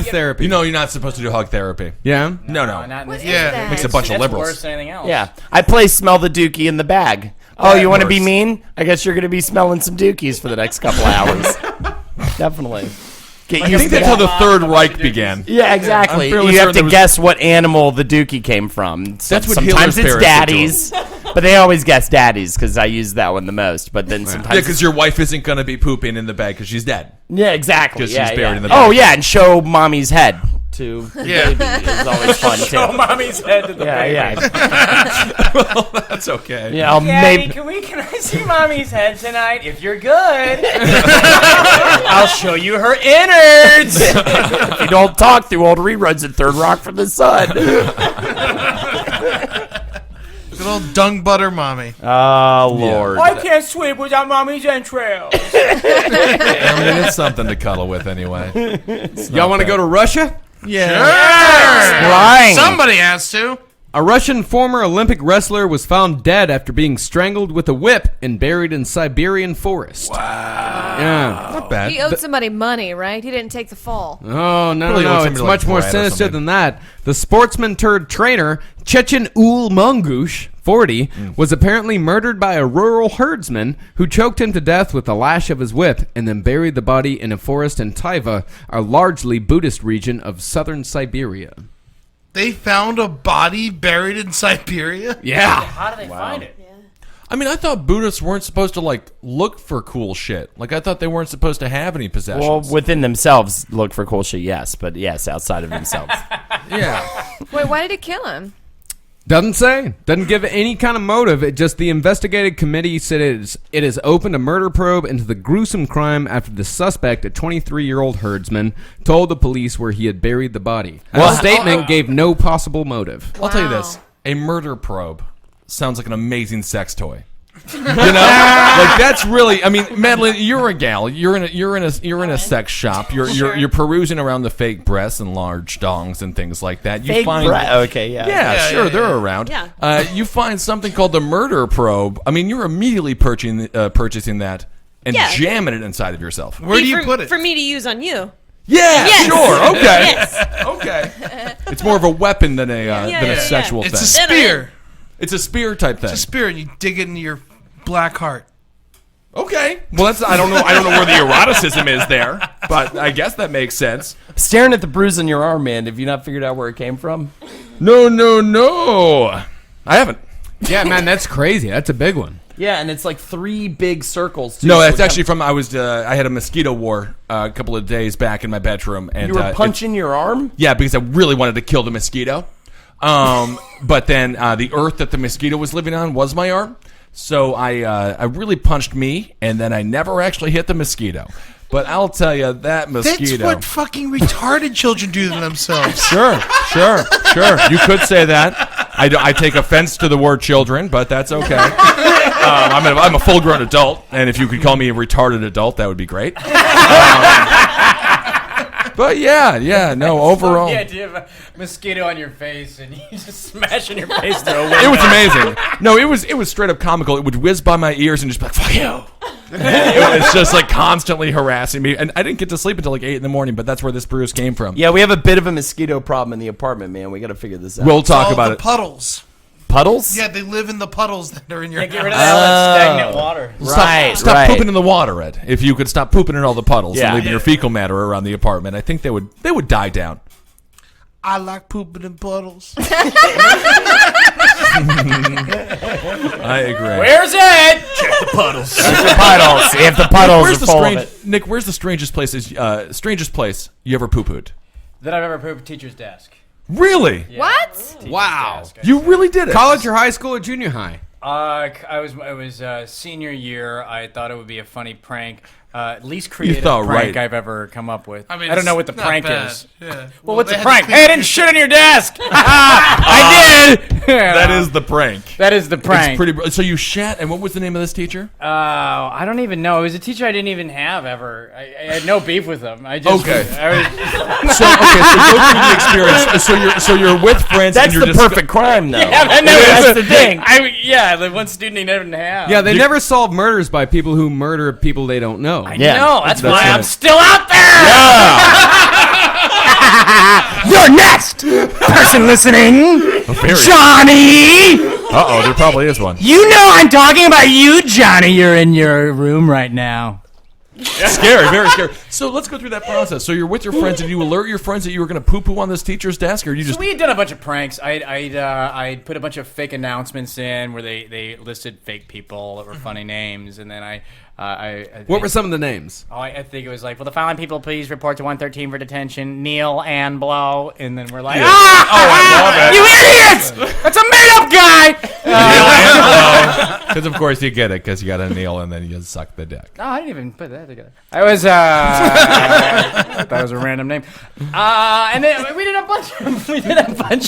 therapy. You know you're not supposed to do hug therapy. Yeah? No. Not in this Yeah. Makes a bunch of That's liberals. worse than anything else. Yeah. I play Smell the Dookie in the Bag. Oh, you want to be worse. mean? I guess you're going to be smelling some dookies for the next couple hours. Definitely. Get I used think to that's how that. the Third Reich began. Yeah, exactly. I'm fairly You have certain to there was- guess what animal the dookie came from. That's what Sometimes Hitler's it's parents did to daddies, but they always guess daddies because I use that one the most. But then sometimes, Yeah, because your wife isn't going to be pooping in the bag because she's dead. yeah, exactly. 'Cause Yeah, she's buried yeah. in the Oh bag. yeah, and show mommy's head to the Yeah. baby is always fun too. Show mommy's head to the Yeah, baby. yeah. Well, that's okay. Yeah, Daddy, maybe. can I see mommy's head tonight? If you're good, I'll show you her innards. If you don't talk through old reruns at Third Rock from the Sun. Good old dung butter mommy. Oh Lord. I can't sleep without mommy's entrails. I mean, it's something to cuddle with anyway. Y'all want to go to Russia? Lying. Somebody has to. A Russian former Olympic wrestler was found dead after being strangled with a whip and buried in Siberian forest. Wow. Yeah. Not bad. He owed somebody money, right? He didn't take the fall. Oh, no, Probably owed no. somebody It's like much more bread or sinister something. than that. The sportsman turned trainer, Chechen Ul Mungush, 40, was apparently murdered by a rural herdsman who choked him to death with the lash of his whip and then buried the body in a forest in Taiva, a largely Buddhist region of southern Siberia. They found a body buried in Siberia. Yeah. How do they find it? I mean, I thought Buddhists weren't supposed to, look for cool shit. I thought they weren't supposed to have any possessions. Well, within themselves, look for cool shit, yes, but yes, outside of themselves. yeah. Wait, why did he kill him? Doesn't say. Doesn't give any kind of motive. It just the investigative committee said it has opened a murder probe into the gruesome crime after the suspect, a 23-year-old herdsman, told the police where he had buried the body. The statement gave no possible motive. I'll tell you this. A murder probe sounds like an amazing sex toy. You know? That's really, I mean, Madeline, you're a gal. You're in a sex shop. You're perusing around the fake breasts and large dongs and things like that. You Fake find okay, yeah. Yeah, sure, they're around. Yeah. You find something called the murder probe. I mean, you're immediately purchasing that and Yeah. jamming it inside of yourself. Where do you put it? For me to use on you. Yeah, Yes. sure, okay, Yes. okay. It's more of a weapon than a sexual It's a thing. spear. It's a spear type thing. It's a spear, and you dig it into your black heart. Okay. Well, that's I don't know where the eroticism is there, but I guess that makes sense. Staring at the bruise on your arm, man, have you not figured out where it came from? No. I haven't. Yeah, man, that's crazy. That's a big one. Yeah, and it's like 3 big circles, too. No, so that's it actually from I had a mosquito war a couple of days back in my bedroom, and You were punching your arm? Yeah, because I really wanted to kill the mosquito. But then the earth that the mosquito was living on was my arm. So I really punched me, and then I never actually hit the mosquito. But I'll tell you, that mosquito. That's what fucking retarded children do to themselves. Sure. You could say that. I take offense to the word children, but that's okay. I'm a full-grown adult, and if you could call me a retarded adult, that would be great. But overall. The idea of a mosquito on your face and you just smashing your face through a window. It was amazing. No, it was straight up comical. It would whiz by my ears and just be like, fuck you. It's just like constantly harassing me. And I didn't get to sleep until like 8 in the morning, but that's where this bruise came from. Yeah, we have a bit of a mosquito problem in the apartment, man. We got to figure this out. We'll talk about it. Puddles. Puddles? Yeah, they live in the puddles that are in your house. Get rid of that stagnant water. Stop pooping in the water, Ed. If you could stop pooping in all the puddles and leaving your fecal matter around the apartment, I think they would die down. I like pooping in puddles. I agree. Where's Ed? Check the puddles. If the puddles are full of it. Nick, where's the strangest place you ever poo-pooed? That I've ever pooped teacher's desk. Really? Yeah. What? Wow. You really did it. College or high school or junior high? It was senior year. I thought it would be a funny prank. Least creative thought prank right. I've ever come up with. I mean, I don't know what it's the not prank bad. is. Yeah. Well, what's they the had prank? to Hey, I didn't shit on your desk. I did. That is the prank. That is the prank. It's pretty. So you shat, and what was the name of this teacher? I don't even know. It was a teacher I didn't even have ever. I had no beef with him. I just Okay. so go through the experience. So you're with friends. That's and you're the perfect crime, though. Yeah, That's the thing. The one student he never have. Yeah, they never solve murders by people who murder people they don't know. I know. That's why I'm still out there. You're next, person listening. Johnny! Uh-oh, there probably is one. You know I'm talking about you, Johnny. You're in your room right now. Scary, very scary. So let's go through that process. So you're with your friends, and you alert your friends that you were going to poo-poo on this teacher's desk, or you just... So we had done a bunch of pranks. I'd put a bunch of fake announcements in where they listed fake people that were funny names, and then What were some of the names? I think it was like, will the following people please report to 113 for detention? Neil and Blow. And then we're like, I love it. you idiots! That's a made-up guy! Because, of course, you get it, because you got to kneel, and then you suck the dick. No, I didn't even put that together. I was, that was a random name. And then we did a bunch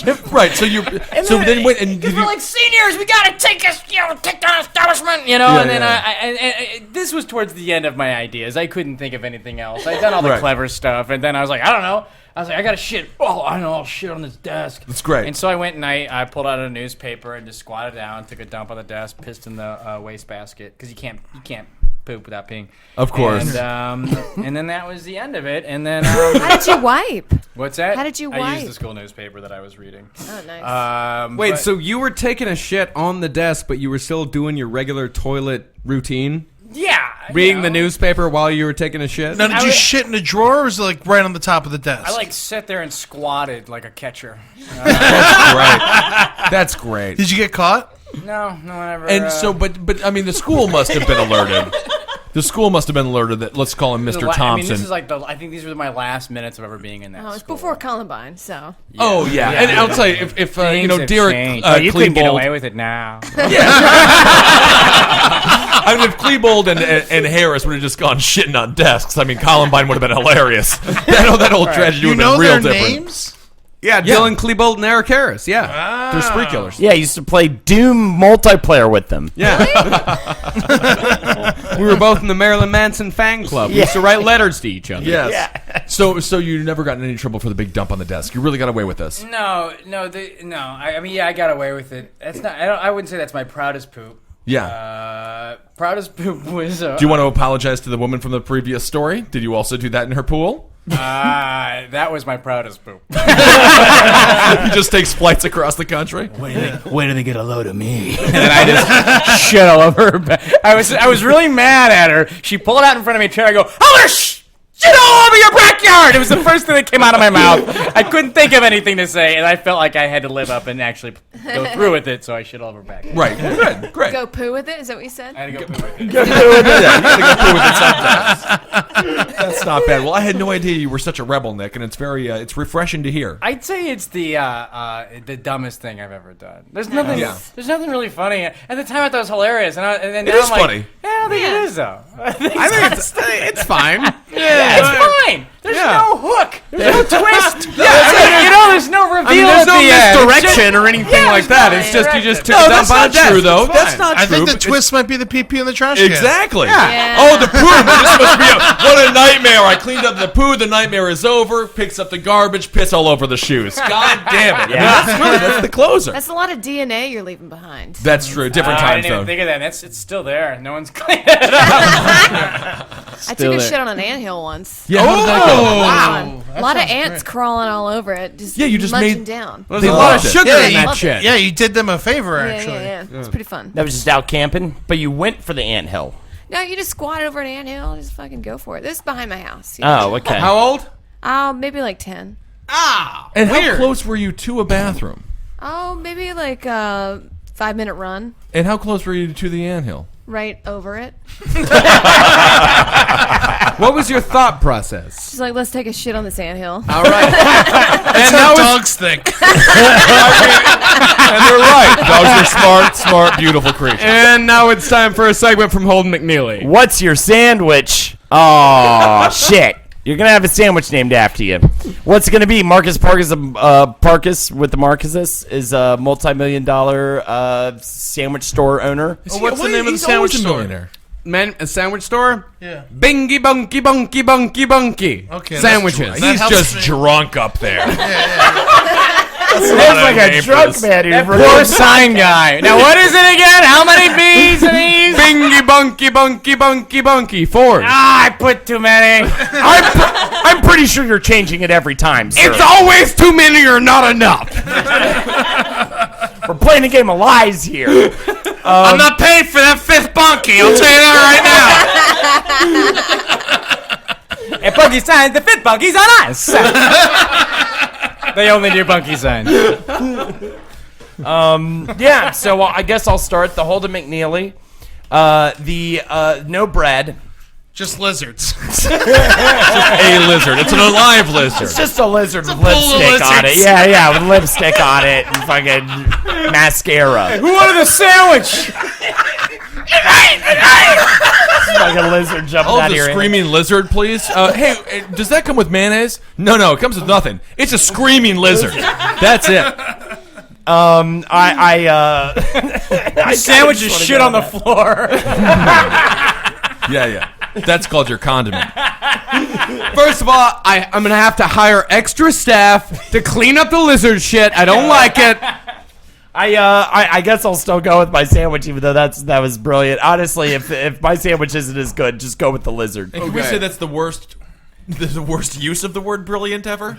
of... Right, so you... And So then, then wait, and because we're like seniors, we gotta take down establishment, Yeah, and then yeah. this was towards the end of my ideas. I couldn't think of anything else. I'd done all the Right. clever stuff, and then I was like, I don't know. I was like, I gotta shit. Oh, I know, I'll shit on this desk. That's great. And so I went and I pulled out a newspaper and just squatted down, took a dump on the desk, pissed in the wastebasket because you can't poop without peeing. Of course. And then that was the end of it. And then How did you wipe? what's that? How did you I wipe? used the school newspaper that I was reading. Oh, nice. Wait, but- so you were taking a shit on the desk, but you were still doing your regular toilet routine? Yeah. Reading the newspaper while you were taking a shit? Now, did you shit in a drawer, or was it like right on the top of the desk? I like sat there and squatted like a catcher. That's great. Did you get caught? No, one ever. And so, but I mean, the school must have been alerted. The school must have been alerted that, let's call him Mr. Thompson. I mean, this is like I think these were my last minutes of ever being in that. Oh, it was school. before Columbine, so. Oh yeah. And I'll tell you, if Things have Derek changed. You couldn't get Klebold, away with it now. I mean, if Klebold and Harris would have just gone shitting on desks, I mean, Columbine would have been hilarious. That whole tragedy would have been real different. Names? Yeah, Dylan Klebold and Eric Harris, yeah. They're spree killers. Yeah, I used to play Doom multiplayer with them. Yeah. We were both in the Marilyn Manson fan club. We used to write letters to each other. Yes. Yeah. So you never got in any trouble for the big dump on the desk. You really got away with this. No. I mean, yeah, I got away with it. That's not. I wouldn't say that's my proudest poop. Yeah. Proudest poop was. Do you want to apologize to the woman from the previous story? Did you also do that in her pool? That was my proudest poop. He just takes flights across the country. Wait till they get a load of me. And then I just shit all over her back. I was really mad at her. She pulled out in front of me a chair. I go, I'm gonna shit all over your backyard. It was the first thing that came out of my mouth. I couldn't think of anything to say, and I felt like I had to live up and actually go through with it. So I shit all over her backyard. Right. Good. Great. Go poo with it? Is that what you said? I had to go poo with it. You gotta go poo with it sometimes. That's That's not bad. Well, I had no idea you were such a rebel, Nick, and it's very it's refreshing to hear. I'd say it's the dumbest thing I've ever done. There's nothing. There's nothing really funny. At the time, I thought it was hilarious, and then now I'm like, funny. Yeah, I don't think it is though. I think it's fine. Yeah, it's fine. There's no hook. There's no twist. There's no reveal. There's no at the end. misdirection or anything like that. It's just you just took No, it that's down by not the desk. true, though. It's That's fine. not I true. think the twist might be the pee in the trash can. Exactly. Yeah. Oh, the poo. This must be what a nightmare. I cleaned up the poo. The nightmare is over. Picks up the garbage. Piss all over the shoes. God damn it. Yeah. I mean, that's the closer. That's a lot of DNA you're leaving behind. That's true. Different I times, didn't even though. think of that. It's still there. No one's cleaned it up. I took a shit on an anthill once. Yeah, how did that go? Wow. A lot of ants crawling all over it. You just munching made down. There's a lot of sugar in Yeah, that shit. Yeah, you did them a favor, Yeah, actually. yeah. It's pretty fun. That was just out camping, but you went for the anthill. No, you just squat over an anthill and just fucking go for it. This is behind my house. You know? Oh, okay. How old? Maybe like 10. And how close were you to a bathroom? Oh, maybe like a 5-minute run And how close were you to the anthill? right over it. What was your thought process? She's like, let's take a shit on this anthill. All right. That's how dogs think. And they're right. Dogs are smart, beautiful creatures. And now it's time for a segment from Holden McNeely. What's your sandwich? Oh, shit. You're going to have a sandwich named after you. What's it going to be? Marcus Parkus with the Marcuses is a multi-million-dollar sandwich store owner. What's the name of the sandwich store? A sandwich store? Yeah. Bingy bunky bunky bunky bunky. Okay, Sandwiches. That He's helps just me. drunk up there. That's like a drunk man. That poor sign guy. Now, what is it again? How many B's and E's? Bingy bunky bunky bunky bunky. 4. I put too many. I'm pretty sure you're changing it every time, sir. It's always too many or not enough. We're playing a game of lies here. I'm not paying for that 5th bunkie. I'll tell you that right now. And bunky signs, the 5th bunky's on us. They only do bunky signs. Yeah, so I guess I'll start. The Holden McNeely. No bread. Just lizards. A lizard. It's an alive lizard. It's just a lizard with pool of lipstick on it. lizards. Yeah, with lipstick on it and fucking mascara. Who wanted a sandwich? It's like a lizard jumping Oh, out of the your screaming lizard, please. Hey, does that come with mayonnaise? No, it comes with nothing. It's a screaming lizard. That's it. Sandwich is shit on the floor. Yeah. That's called your condiment. First of all, I'm going to have to hire extra staff to clean up the lizard shit. I don't like it. I guess I'll still go with my sandwich, even though that was brilliant. Honestly, if my sandwich isn't as good, just go with the lizard. And can we say that's the worst use of the word brilliant ever?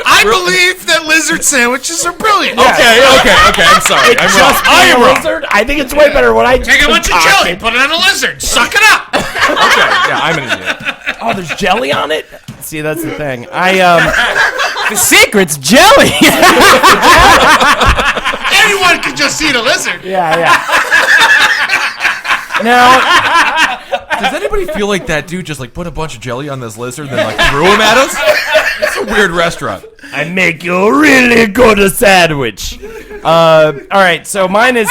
I believe that lizard sandwiches are brilliant. Okay. I'm sorry. I'm wrong. I am wrong. Lizard. I think it's way better when I Take a bunch of jelly, put it on a lizard, suck it up. Okay. Yeah, I'm an idiot. Oh, there's jelly on it. See, that's the thing. The secret's jelly. Anyone can just eat a lizard. Yeah. Now, Does anybody feel like that dude just like put a bunch of jelly on this lizard and then like threw him at us? It's a weird restaurant. I make you a really good sandwich. All right, so mine is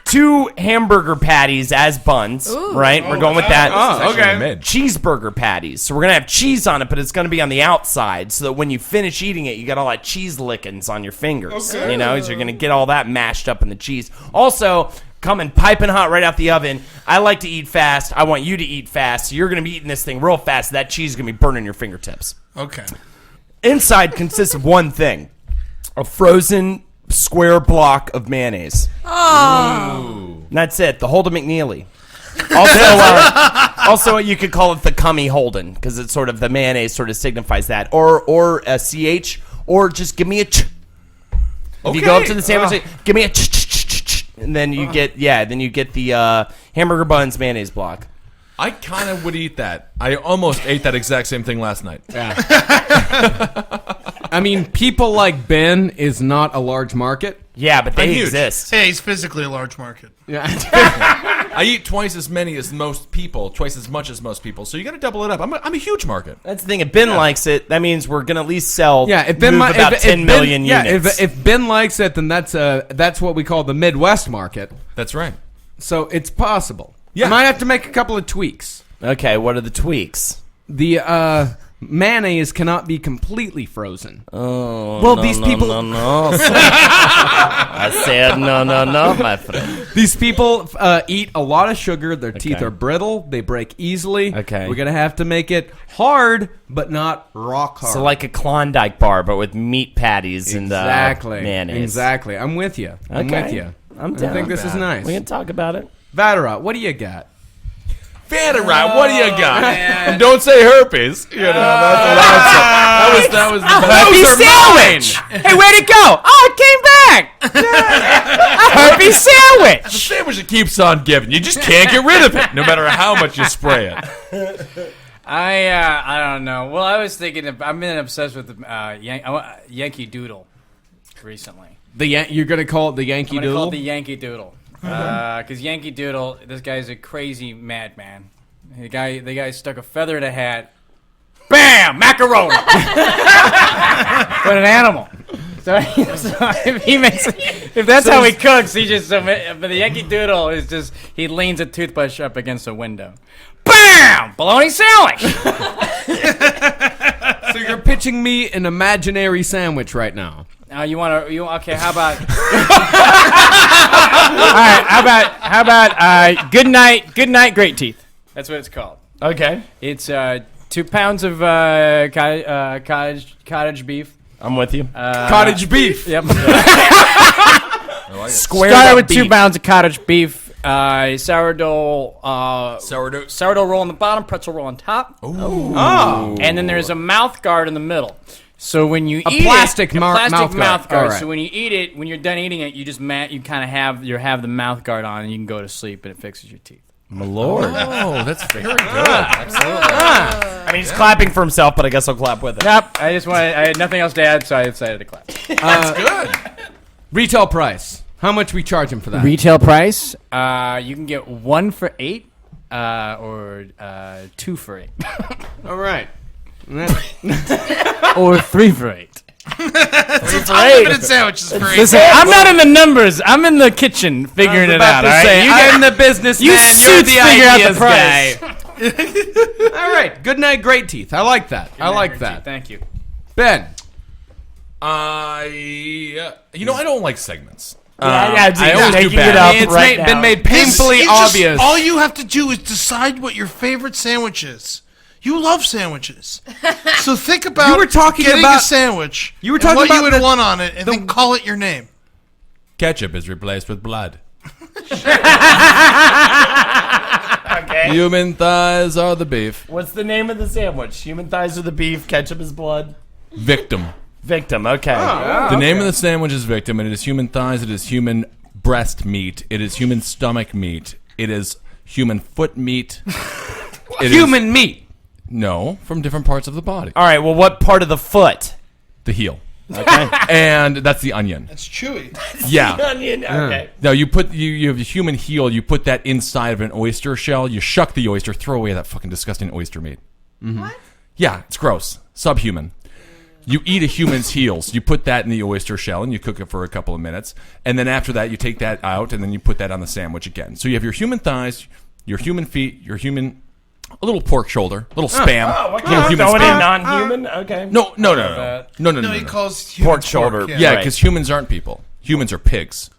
2 hamburger patties as buns, right? We're going with that. Oh, okay. Cheeseburger patties. So we're going to have cheese on it, but it's going to be on the outside so that when you finish eating it, you got all that cheese lickings on your fingers. Okay. You know, so you're going to get all that mashed up in the cheese. Also, coming piping hot right out the oven. I like to eat fast. I want you to eat fast. So you're going to be eating this thing real fast. That cheese is going to be burning your fingertips. Okay. Inside consists of one thing. A frozen square block of mayonnaise. Oh. And that's it. The Holden McNeely. Also, you could call it the Cummy Holden because it's sort of the mayonnaise sort of signifies that, or a CH, or just give me a ch. If you go up to the sandwich, give me a ch, and then you get the hamburger buns mayonnaise block. I kind of would eat that. I almost ate that exact same thing last night. Yeah. I mean, people like Ben is not a large market. Yeah, but they Huge. exist. Hey, he's physically a large market. Yeah. I eat twice as many as most people, twice as much as most people. So you got to double it up. I'm a huge market. That's the thing. If Ben likes it, that means we're gonna at least sell. Yeah, if Ben move about 10 million units. if Ben likes it, then that's what we call the Midwest market. That's right. So it's possible. Yeah. Might have to make a couple of tweaks. Okay, what are the tweaks? The mayonnaise cannot be completely frozen. Oh, well, no, these no, people. No. I said no, my friend. These people eat a lot of sugar. Their teeth are brittle. They break easily. Okay. We're going to have to make it hard, but not rock hard. So like a Klondike bar, but with meat patties and mayonnaise. Exactly. I'm with you. I'm with you. I'm down. I think this is nice. We can talk about it. Vaderot, what do you got? Vaderot, what do you got? And don't say herpes. You know, that was herpes sandwich. Hey, where'd it go? Oh, it came back. A herpes sandwich. It's a sandwich that keeps on giving. You just can't get rid of it, no matter how much you spray it. I don't know. Well, I was thinking I've been obsessed with the Yankee Doodle recently. You're gonna call it the Yankee Doodle? I'm gonna call it the Yankee Doodle. Because Yankee Doodle, this guy's a crazy madman. The guy stuck a feather in a hat. Bam! Macaroni! What an animal. So if that's how he cooks, but the Yankee Doodle is just, he leans a toothbrush up against a window. Bam! Bologna sandwich! So you're pitching me an imaginary sandwich right now. Okay, how about all right, how about good night great teeth. That's what it's called. Okay. It's 2 pounds of cottage beef. I'm with you. Cottage beef. Yep. Start with 2 pounds of cottage beef, sourdough roll on the bottom, pretzel roll on top. Oh. And then there's a mouth guard in the middle. So when you eat plastic it, mouth mouth guard. Right. So when you eat it, when you're done eating it, you just you kind of have the mouth guard on, and you can go to sleep, and it fixes your teeth. My lord. Oh, that's very good. Absolutely. I mean, he's clapping for himself, but I guess I'll clap with it. Yep. I had nothing else to add, so I decided to clap. That's good. Retail price. How much we charge him for that? Retail price? You can get 1 for $8, or 2 for $8. All right. Or 3 for $8. It's unlimited sandwiches for $8. Listen, I'm not in the numbers. I'm in the kitchen figuring it out. All right, you get in the business, you man. You're suits the figure out the ideas price. guy. All right. Good night, great teeth. I like that. I like that. Thank you, Ben. I don't like segments. I always making do bad. it up It's been made painfully obvious. All you have to do is decide what your favorite sandwich is. You love sandwiches, so think about You were talking getting about- a sandwich. You were and talking what about you would the- want on it, and then call it your name. Ketchup is replaced with blood. Okay. Human thighs are the beef. What's the name of the sandwich? Human thighs are the beef, ketchup is blood. Victim. Victim, okay. The name of the sandwich is Victim, and it is human thighs, it is human breast meat, it is human stomach meat, it is human foot meat. Human meat. No, from different parts of the body. All right, well, what part of the foot? The heel. Okay. And that's the onion. It's chewy. Yeah. Onion, okay. No, you have a human heel, you put that inside of an oyster shell, you shuck the oyster, throw away that fucking disgusting oyster meat. Mm-hmm. What? Yeah, it's gross. Subhuman. You eat a human's heels, you put that in the oyster shell, and you cook it for a couple of minutes, and then after that, you take that out, and then you put that on the sandwich again. So you have your human thighs, your human feet, your human... A little pork shoulder, a little spam, little human Throwing in spam. non-human? Okay. No. No, he calls human Pork shoulder. Yeah, Right. because humans aren't people. Humans are pigs.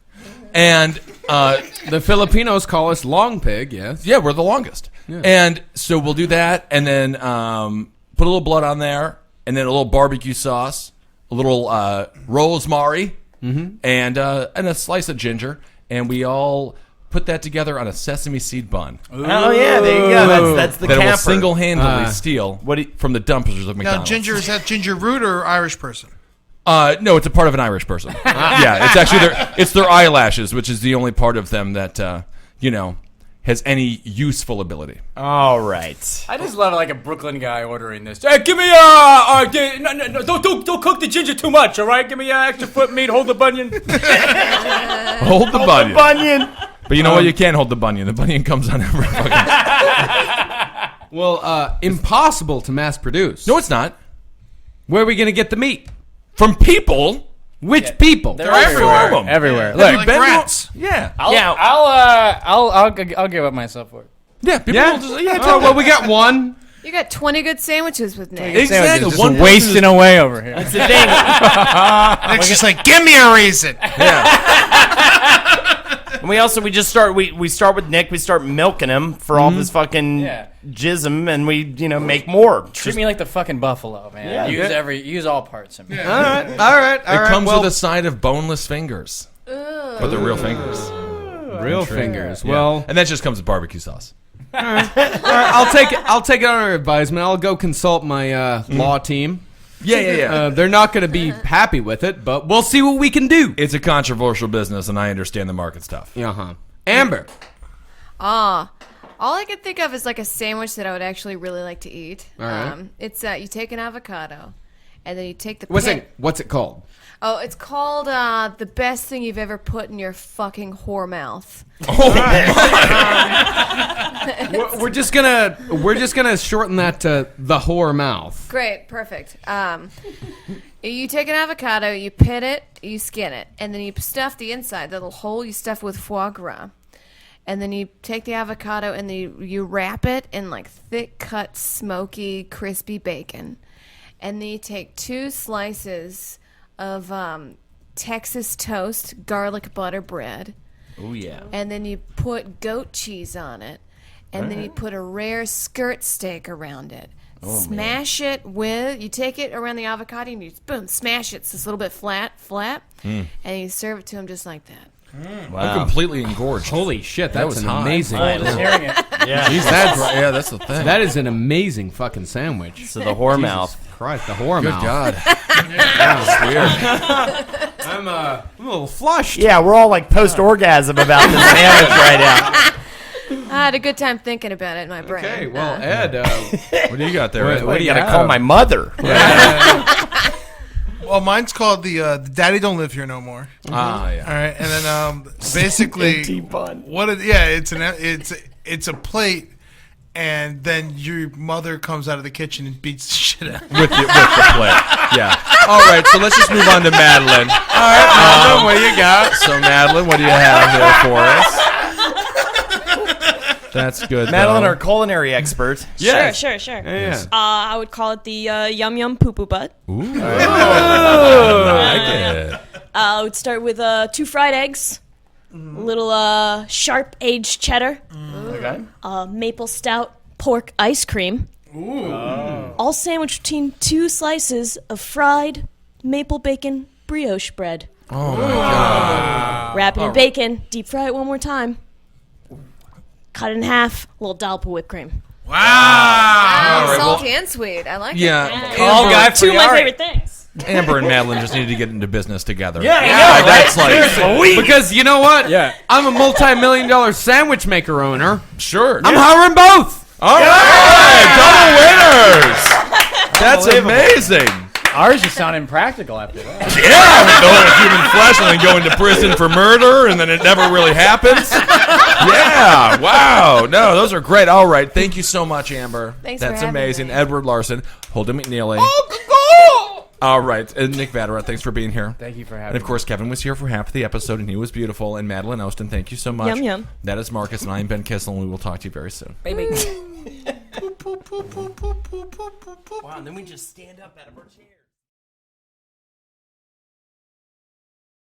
And The Filipinos call us long pig, yes. yeah, we're the longest. Yeah. And so we'll do that, and then put a little blood on there, and then a little barbecue sauce, a little rosemary, and a slice of ginger, and we all put that together on a sesame seed bun. Oh, yeah, there you go. That's the that it will camper. single-handedly steal from the dumpsters of Now, McDonald's. ginger, is that ginger root or Irish person? No, it's a part of an Irish person. Yeah, it's actually their eyelashes, which is the only part of them that has any useful ability. All right. I just love like a Brooklyn guy ordering this. Hey, give me no, don't cook the ginger too much, all right? Give me extra foot meat. Hold the bunion. Hold the bunion. But you know what? You can't hold the bunion. The bunion comes on every fucking... Well, impossible to mass produce. No, it's not. Where are we going to get the meat? From people. Which people? They're everywhere. Everywhere. Look, like rats. Yeah. I'll give up myself for it. Yeah. People Yeah. will just, yeah. Oh, well, we got one. You got 20 good sandwiches with Nick. Exactly. Just One wasting away over here. That's the thing. Nick's just like, give me a reason. And we start with Nick. We start milking him for all this fucking jism, and we make more. Treat me like the fucking buffalo, man. Use all parts of me. All right. It comes with a side of boneless fingers. But they're real fingers. real fingers. Yeah. Well, and that just comes with barbecue sauce. All right, I'll take it under advisement. I'll go consult my law team. Yeah. They're not going to be happy with it, but we'll see what we can do. It's a controversial business, and I understand the market stuff. Amber. All I could think of is like a sandwich that I would actually really like to eat. All right. It's you take an avocado, and then you take the What's it called? Oh, it's called the best thing you've ever put in your fucking whore mouth. We're just gonna shorten that to the whore mouth. Great, perfect. You take an avocado, you pit it, you skin it, and then you stuff the inside, the little hole you stuff with foie gras. And then you take the avocado and then you wrap it in like thick cut, smoky, crispy bacon. And then you take 2 slices of Texas toast, garlic butter bread. Oh, yeah. And then you put goat cheese on it. And then you put a rare skirt steak around it. Smash it with, you take it around the avocado and you boom, smash it. It's just a little bit flat. And you serve it to them just like that. Wow. I'm completely engorged. Holy shit, that was an hot. amazing. I'm just hearing it. Yeah. Jeez, that's the thing. That is an amazing fucking sandwich. So the whore mouth. Christ, the whore Good mouth. God. That's weird. I'm a little flushed. Yeah, we're all like post-orgasm about this sandwich right now. I had a good time thinking about it in my brain. Okay, well, Ed, what do you got there? What do you gotta call my mother? Well, mine's called the Daddy Don't Live Here No More. Ah, yeah. All right, and then basically, it's a plate, and then your mother comes out of the kitchen and beats the shit out of with the plate. Yeah. All right, so let's just move on to Madeline. All right, Madeline, what do you got? So, Madeline, what do you have there for us? That's good. Madeline, though. our culinary expert. Yes. Sure. Yeah. I would call it the yum yum poo poo butt. Ooh. I like it. I would start with 2 fried eggs, a little sharp aged cheddar, Okay. maple stout pork ice cream, all sandwiched between 2 slices of fried maple bacon brioche bread. Oh my God. Wrap it in bacon, deep fry it one more time. Cut it in half, a little dollop of whipped cream. Wow. Salty and sweet. I like it. Yeah. Call guy for 2 of the my art. favorite things. Amber and Madeline just needed to get into business together. Yeah, That's like Because you know what? Yeah. I'm a multi-million-dollar sandwich maker owner. sure. I'm hiring both. All right, double winners. That's amazing. Ours just sound impractical after that. Yeah, go into human flesh and then go into prison for murder, and then it never really happens. Yeah, wow. No, those are great. All right, thank you so much, Amber. Thanks for That's having amazing. me. Edward Larson, Holden McNeely. All right, and Nick Vatterott, thanks for being here. Thank you for having And of course, Kevin was here for half of the episode, and he was beautiful. And Madeline Austin, thank you so much. Yum, yum. That is Marcus, and I am Ben Kissel, and we will talk to you very soon. Wow, and then we just stand up out of our chairs.